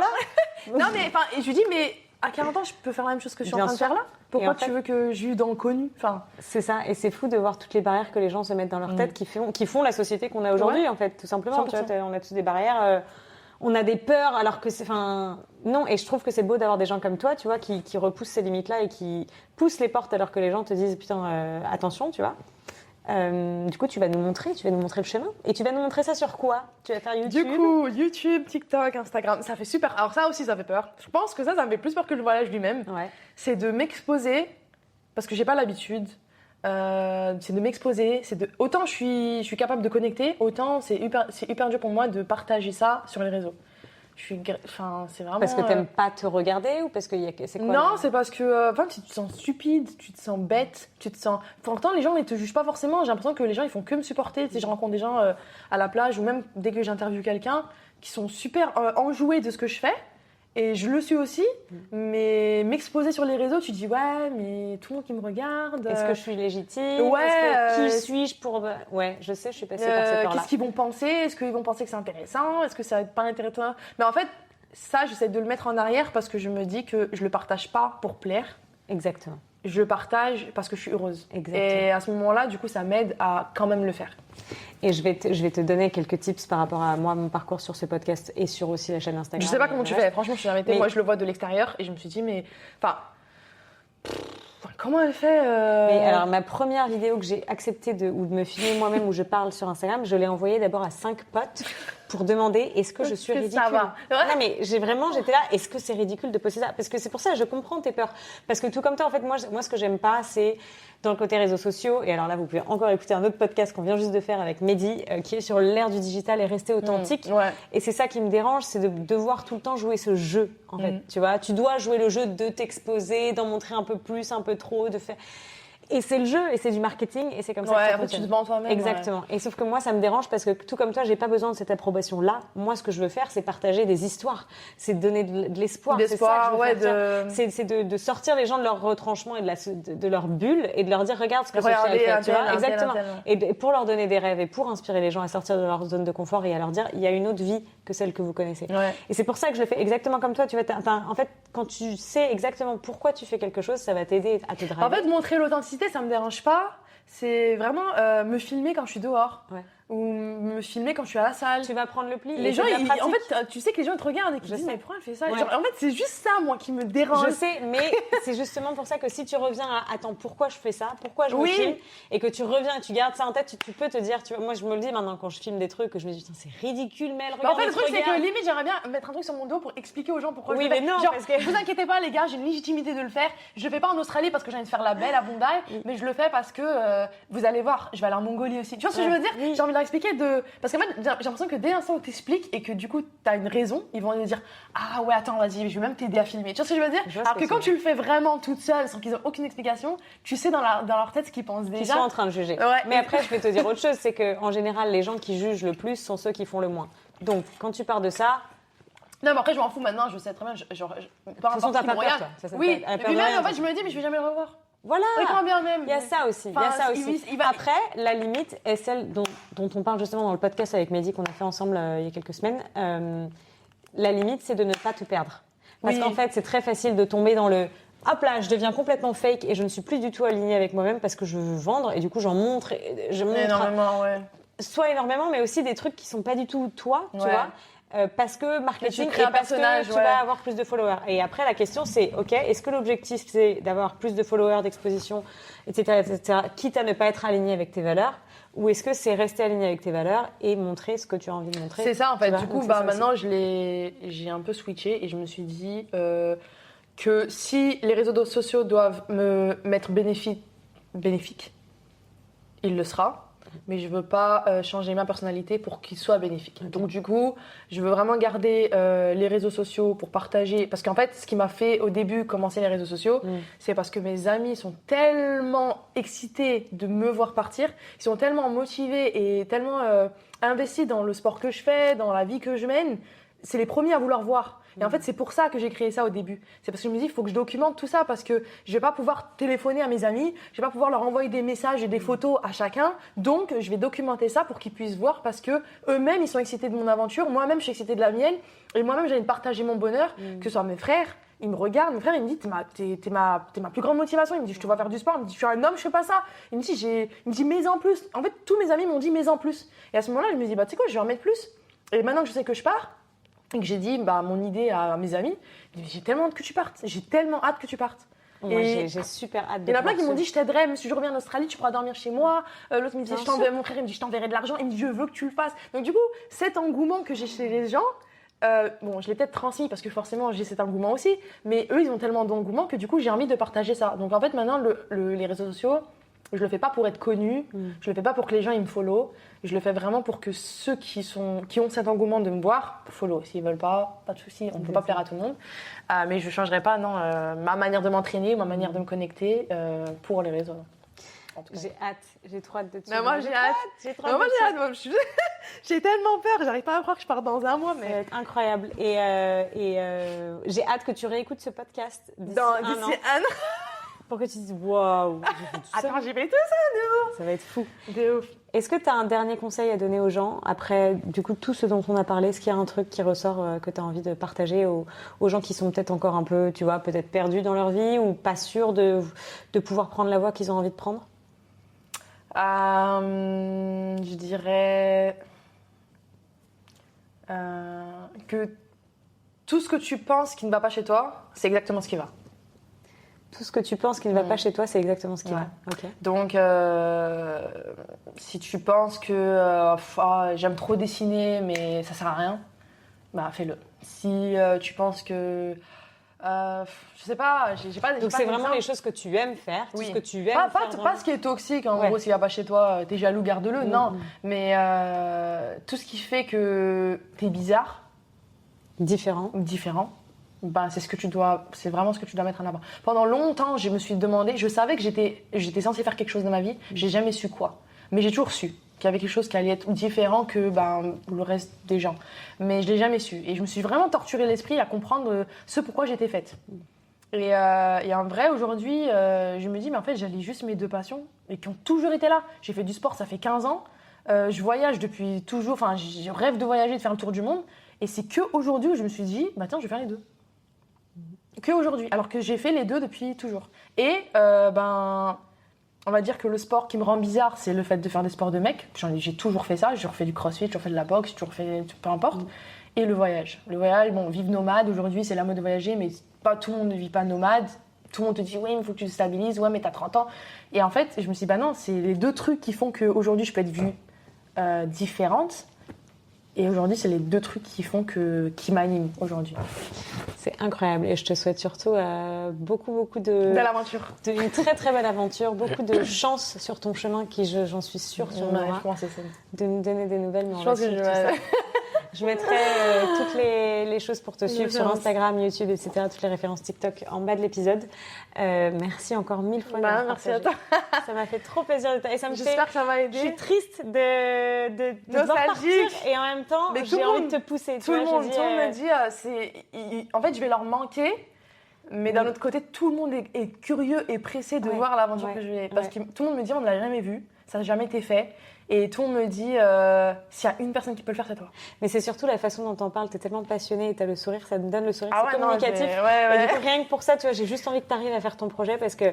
Que voilà. Non, mais et je lui dis, mais à 40 ans, je peux faire la même chose que je suis en train de faire là. Pourquoi tu veux que je vive dans le connu? C'est ça, et c'est fou de voir toutes les barrières que les gens se mettent dans leur tête qui font la société qu'on a aujourd'hui, en fait, tout simplement. Tu vois, on a tous des barrières. On a des peurs alors que non, et je trouve que c'est beau d'avoir des gens comme toi, tu vois, qui repoussent ces limites-là et qui poussent les portes alors que les gens te disent putain, attention, tu vois. Du coup, tu vas nous montrer le chemin. Et tu vas nous montrer ça sur quoi? Tu vas faire YouTube? Du coup, YouTube, TikTok, Instagram, ça fait super. Alors ça aussi, ça fait peur. Je pense que ça me fait plus peur que le voyage lui-même. Ouais. C'est de m'exposer parce que j'ai pas l'habitude. c'est de m'exposer. Autant je suis capable de connecter, autant c'est hyper dur pour moi de partager ça sur les réseaux. C'est vraiment... Parce que t'aimes pas te regarder ou parce que c'est quoi? Non, c'est parce que tu te sens stupide, tu te sens bête, tu te sens... Pourtant, les gens, ils te jugent pas forcément. J'ai l'impression que les gens, ils font que me supporter. Tu sais, je rencontre des gens à la plage ou même dès que j'interviewe quelqu'un qui sont super enjoués de ce que je fais. Et je le suis aussi, mais m'exposer sur les réseaux, tu te dis ouais, mais tout le monde qui me regarde. Est-ce que je suis légitime? Ouais. Qui suis-je pour... Ouais, je sais, je suis passée par cette peur-là. Qu'est-ce qu'ils vont penser? Est-ce qu'ils vont penser que c'est intéressant? Est-ce que ça va être pas intéressant? Mais en fait, ça, j'essaie de le mettre en arrière parce que je me dis que je le partage pas pour plaire. Exactement. Je le partage parce que je suis heureuse. Exactement. Et à ce moment-là, du coup, ça m'aide à quand même le faire. Et je vais te donner quelques tips par rapport à moi, mon parcours sur ce podcast et sur aussi la chaîne Instagram. Je sais pas comment tu fais. Franchement, je suis arrêtée. Mais... Moi, je le vois de l'extérieur et je me suis dit, mais... comment elle fait Mais alors, ma première vidéo que j'ai accepté de me filmer moi-même où je parle sur Instagram, je l'ai envoyée d'abord à 5 potes pour demander est-ce que je suis ridicule. Ça va. Ouais. Non, mais j'étais là, est-ce que c'est ridicule de poster ça? Parce que c'est pour ça, je comprends tes peurs. Parce que tout comme toi, en fait, moi ce que j'aime pas, c'est dans le côté réseaux sociaux. Et alors là, vous pouvez encore écouter un autre podcast qu'on vient juste de faire avec Mehdi, qui est sur l'ère du digital et rester authentique. Ouais. Et c'est ça qui me dérange, c'est de devoir tout le temps jouer ce jeu, en fait. Tu vois, tu dois jouer le jeu de t'exposer, d'en montrer un peu plus, un peu trop, de faire... Et c'est le jeu, et c'est du marketing, et c'est comme ça que ça en fait, tu te vends toi-même. Exactement. Ouais. Et sauf que moi, ça me dérange parce que tout comme toi, j'ai pas besoin de cette approbation-là. Moi, ce que je veux faire, c'est partager des histoires, c'est donner de l'espoir. L'espoir, c'est de sortir les gens de leur retranchement et de leur bulle et de leur dire, regarde ce que Sophia a fait. Tu vois, exactement. Et pour leur donner des rêves et pour inspirer les gens à sortir de leur zone de confort et à leur dire, il y a une autre vie que celle que vous connaissez. Ouais. Et c'est pour ça que je le fais exactement comme toi. Tu vois, en fait, quand tu sais exactement pourquoi tu fais quelque chose, ça va t'aider à te driver. En fait, montrer l'authenticité, ça me dérange pas. C'est vraiment me filmer quand je suis dehors. Ouais. Ou me filmer quand je suis à la salle. Tu vas prendre le pli. Les gens, en fait, tu sais que les gens te regardent et qu'ils disent mais pourquoi elle fait ça? Ouais. Genre, en fait, c'est juste ça, moi, qui me dérange. Je sais, mais c'est justement pour ça que si tu reviens à attends, pourquoi je fais ça? Pourquoi je me filme? Et que tu reviens et tu gardes ça en tête, tu peux te dire, tu vois, moi je me le dis maintenant quand je filme des trucs, que je me dis putain, c'est ridicule, mais elle regarde. En fait, le truc, c'est que limite, j'aimerais bien mettre un truc sur mon dos pour expliquer aux gens pourquoi je le fais. Oui, mais non, genre, parce que... vous inquiétez pas, les gars, j'ai une légitimité de le faire. Je le fais pas en Australie parce que j'ai envie de faire la belle à Bondi, mais je le fais parce que vous allez voir, je vais aller en Mongolie aussi. Tu vois ce que je veux dire? J'ai envie de leur expliquer parce qu'en fait, j'ai l'impression que dès l'instant où t'expliques et que du coup t'as une raison, ils vont dire ah ouais attends vas-y je vais même t'aider à filmer. Tu vois ce que je veux dire? Alors que quand tu le fais vraiment toute seule sans qu'ils aient aucune explication, tu sais dans leur tête ce qu'ils pensent déjà. Ils sont en train de juger. Ouais. Mais après je vais te dire autre chose, c'est que en général les gens qui jugent le plus sont ceux qui font le moins. Donc quand tu pars de ça. Non mais après je m'en fous maintenant, je sais très bien. Par rapport à toi. Oui. Et puis même en fait je me dis mais je vais jamais le revoir. Voilà, bien même. Il y a ça aussi. Après, la limite est celle dont on parle justement dans le podcast avec Mehdi qu'on a fait ensemble il y a quelques semaines. La limite, c'est de ne pas te perdre. Parce qu'en fait, c'est très facile de tomber dans le « hop là, je deviens complètement fake et je ne suis plus du tout alignée avec moi-même parce que je veux vendre et du coup, j'en montre. Je montre énormément, soit énormément, mais aussi des trucs qui sont pas du tout toi, tu vois. Parce que marketing et parce que tu vas avoir plus de followers. Et après, la question, c'est, ok, est-ce que l'objectif, c'est d'avoir plus de followers, d'exposition, etc., quitte à ne pas être aligné avec tes valeurs, ou est-ce que c'est rester aligné avec tes valeurs et montrer ce que tu as envie de montrer? C'est ça, en fait. Du coup, maintenant, j'ai un peu switché et je me suis dit que si les réseaux sociaux doivent me mettre bénéfique, il le sera. Mais je veux pas changer ma personnalité pour qu'il soit bénéfique. Okay. Donc du coup, je veux vraiment garder les réseaux sociaux pour partager. Parce qu'en fait, ce qui m'a fait au début commencer les réseaux sociaux, c'est parce que mes amis sont tellement excités de me voir partir, ils sont tellement motivés et tellement investis dans le sport que je fais, dans la vie que je mène. C'est les premiers à vouloir voir. Et en fait, c'est pour ça que j'ai créé ça au début. C'est parce que je me dis, il faut que je documente tout ça parce que je vais pas pouvoir téléphoner à mes amis, je vais pas pouvoir leur envoyer des messages et des photos à chacun. Donc, je vais documenter ça pour qu'ils puissent voir parce que eux-mêmes, ils sont excités de mon aventure. Moi-même, je suis excitée de la mienne. Et moi-même, j'ai envie de partager mon bonheur, que ce soit mes frères. Ils me regardent, mon frère, il me dit, t'es ma plus grande motivation. Il me dit, je te vois faire du sport. Il me dit, je suis un homme, je fais pas ça. Il me dit, mets en plus. En fait, tous mes amis m'ont dit, mets en plus. Et à ce moment-là, je me dis, bah, tu sais quoi, je vais en mettre plus. Et maintenant que je sais que je pars, et que j'ai dit mon idée à mes amis, j'ai tellement hâte que tu partes. J'ai tellement hâte que tu partes. Moi, j'ai super hâte de. Il y en a plein qui m'ont dit, je t'aiderai, même si je reviens en Australie, tu pourras dormir chez moi. L'autre me dit, mon frère, il me dit, je t'enverrai de l'argent. Il me dit, je veux que tu le fasses. Donc du coup, cet engouement que j'ai chez les gens, je l'ai peut-être transmis parce que forcément j'ai cet engouement aussi, mais eux ils ont tellement d'engouement que du coup j'ai envie de partager ça. Donc en fait maintenant les réseaux sociaux, Je le fais pas pour être connue, je le fais pas pour que les gens ils me follow. Je le fais vraiment pour que ceux qui ont cet engouement de me voir, follow. S'ils veulent pas de souci, on ne peut pas plaire à tout le monde. Mais je changerai pas ma manière de m'entraîner, ma manière de me connecter pour les réseaux. J'ai hâte, j'ai trop hâte de te suivre. Moi j'ai hâte. J'ai tellement peur, j'arrive pas à croire que je pars dans un mois. Mais... Ça va être incroyable. Et j'ai hâte que tu réécoutes ce podcast d'ici un an. Pour que tu te dises waouh. Attends, j'ai fait tout ça, de ouf. Ça va être fou. De ouf. Est-ce que tu as un dernier conseil à donner aux gens après du coup tout ce dont on a parlé? Est-ce qu'il y a un truc qui ressort que tu as envie de partager aux gens qui sont peut-être encore un peu, tu vois, peut-être perdus dans leur vie ou pas sûrs de pouvoir prendre la voie qu'ils ont envie de prendre? Je dirais que tout ce que tu penses qui ne va pas chez toi, c'est exactement ce qui va. Tout ce que tu penses qui ne va pas chez toi, c'est exactement ce qui va. Okay. Donc, si tu penses que j'aime trop dessiner, mais ça sert à rien, bah fais-le. Si tu penses que je sais pas, j'ai pas. Donc c'est vraiment les choses que tu aimes faire, tout ce que tu aimes faire. Pas ce qui est toxique. En gros, s'il va pas chez toi, t'es jaloux, garde-le. Non, mais tout ce qui fait que t'es bizarre, différent. Ben, c'est vraiment ce que tu dois mettre en avant. Pendant longtemps, je me suis demandé, je savais que j'étais censée faire quelque chose dans ma vie, j'ai jamais su quoi. Mais j'ai toujours su qu'il y avait quelque chose qui allait être différent que le reste des gens. Mais je l'ai jamais su. Et je me suis vraiment torturé l'esprit à comprendre ce pourquoi j'étais faite. Et en vrai, aujourd'hui, je me dis, mais en fait, j'allie juste mes deux passions et qui ont toujours été là. J'ai fait du sport, ça fait 15 ans. Je voyage depuis toujours, enfin, je rêve de voyager, de faire le tour du monde. Et c'est qu'aujourd'hui où je me suis dit, bah tiens, je vais faire les deux. Qu'aujourd'hui, alors que j'ai fait les deux depuis toujours. Et on va dire que le sport qui me rend bizarre, c'est le fait de faire des sports de mecs. J'ai toujours fait ça, j'ai toujours fait du crossfit, j'ai toujours fait de la boxe, j'ai toujours fait peu importe. Et le voyage. Le voyage, vivre nomade, aujourd'hui c'est la mode de voyager, mais pas tout le monde ne vit pas nomade. Tout le monde te dit, oui, il faut que tu te stabilises, ouais, mais t'as 30 ans. Et en fait, je me suis dit, non, c'est les deux trucs qui font qu'aujourd'hui je peux être vue différente. Et aujourd'hui, c'est les deux trucs qui m'animent aujourd'hui. C'est incroyable. Et je te souhaite surtout beaucoup de l'aventure. Une très très belle aventure, beaucoup de chance sur ton chemin qui, j'en suis sûre, sur moi, de nous donner des nouvelles. Mais je pense que je mettrai toutes les choses pour te suivre sur Instagram, YouTube, etc. Toutes les références TikTok en bas de l'épisode. Merci encore 1000 fois. Merci à toi. Ça m'a fait trop plaisir de J'espère que ça m'a aidé. Je suis triste de devoir partir et en même temps, j'ai envie de te pousser. Tout le monde me dit, en fait, je vais leur manquer. Mais d'un autre côté, tout le monde est curieux et pressé de voir l'aventure que je vais. Parce que tout le monde me dit, on ne l'a jamais vu, ça n'a jamais été fait. Et tout le monde me dit, s'il y a une personne qui peut le faire, c'est toi. Mais c'est surtout la façon dont t'en parles. T'es tellement passionnée et t'as le sourire, ça me donne le sourire. C'est communicatif. Et du coup, rien que pour ça, tu vois, j'ai juste envie que t'arrives à faire ton projet parce que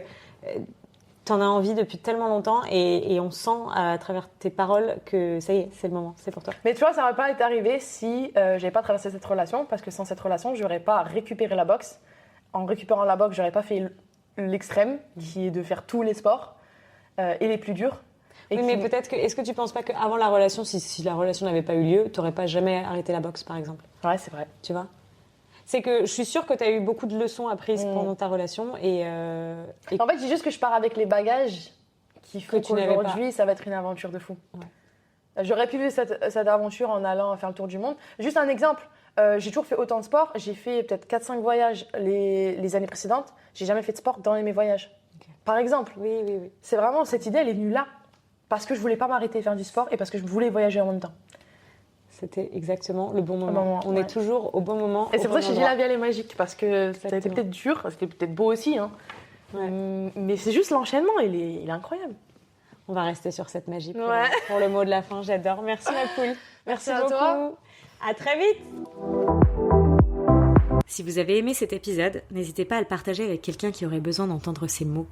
t'en as envie depuis tellement longtemps et on sent à travers tes paroles que ça y est, c'est le moment, c'est pour toi. Mais tu vois, ça m'aurait pas été arrivé si j'avais pas traversé cette relation parce que sans cette relation, j'aurais pas récupéré la boxe. En récupérant la boxe, j'aurais pas fait l'extrême qui est de faire tous les sports et les plus durs. Oui, mais peut-être que. Est-ce que tu penses pas qu'avant la relation, si la relation n'avait pas eu lieu, t'aurais pas jamais arrêté la boxe, par exemple? Ouais, c'est vrai. Tu vois? C'est que je suis sûre que t'as eu beaucoup de leçons apprises pendant ta relation et En fait, c'est juste que je pars avec les bagages qui font qu'aujourd'hui, ça va être une aventure de fou. Ouais. J'aurais pu vivre cette aventure en allant faire le tour du monde. Juste un exemple. J'ai toujours fait autant de sport. J'ai fait peut-être 4-5 voyages les années précédentes. J'ai jamais fait de sport dans mes voyages. Okay. Par exemple. Oui. C'est vraiment, cette idée, elle est venue là. Parce que je voulais pas m'arrêter de faire du sport et parce que je voulais voyager en même temps. C'était exactement le bon moment. On est toujours au bon moment. Et c'est pour ça que j'ai dit la vie elle est magique parce que ça a été peut-être dur, c'était peut-être beau aussi. Hein. Ouais. Mais c'est juste l'enchaînement, il est incroyable. On va rester sur cette magie pour le mot de la fin. J'adore. Merci ma poule. Merci à beaucoup. Toi. À très vite. Si vous avez aimé cet épisode, n'hésitez pas à le partager avec quelqu'un qui aurait besoin d'entendre ces mots.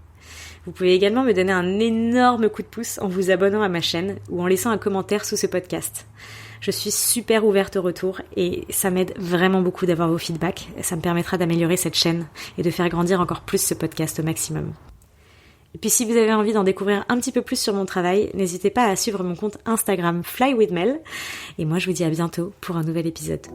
Vous pouvez également me donner un énorme coup de pouce en vous abonnant à ma chaîne ou en laissant un commentaire sous ce podcast. Je suis super ouverte au retour et ça m'aide vraiment beaucoup d'avoir vos feedbacks. Ça me permettra d'améliorer cette chaîne et de faire grandir encore plus ce podcast au maximum. Et puis si vous avez envie d'en découvrir un petit peu plus sur mon travail, n'hésitez pas à suivre mon compte Instagram Fly with Mel. Et moi je vous dis à bientôt pour un nouvel épisode.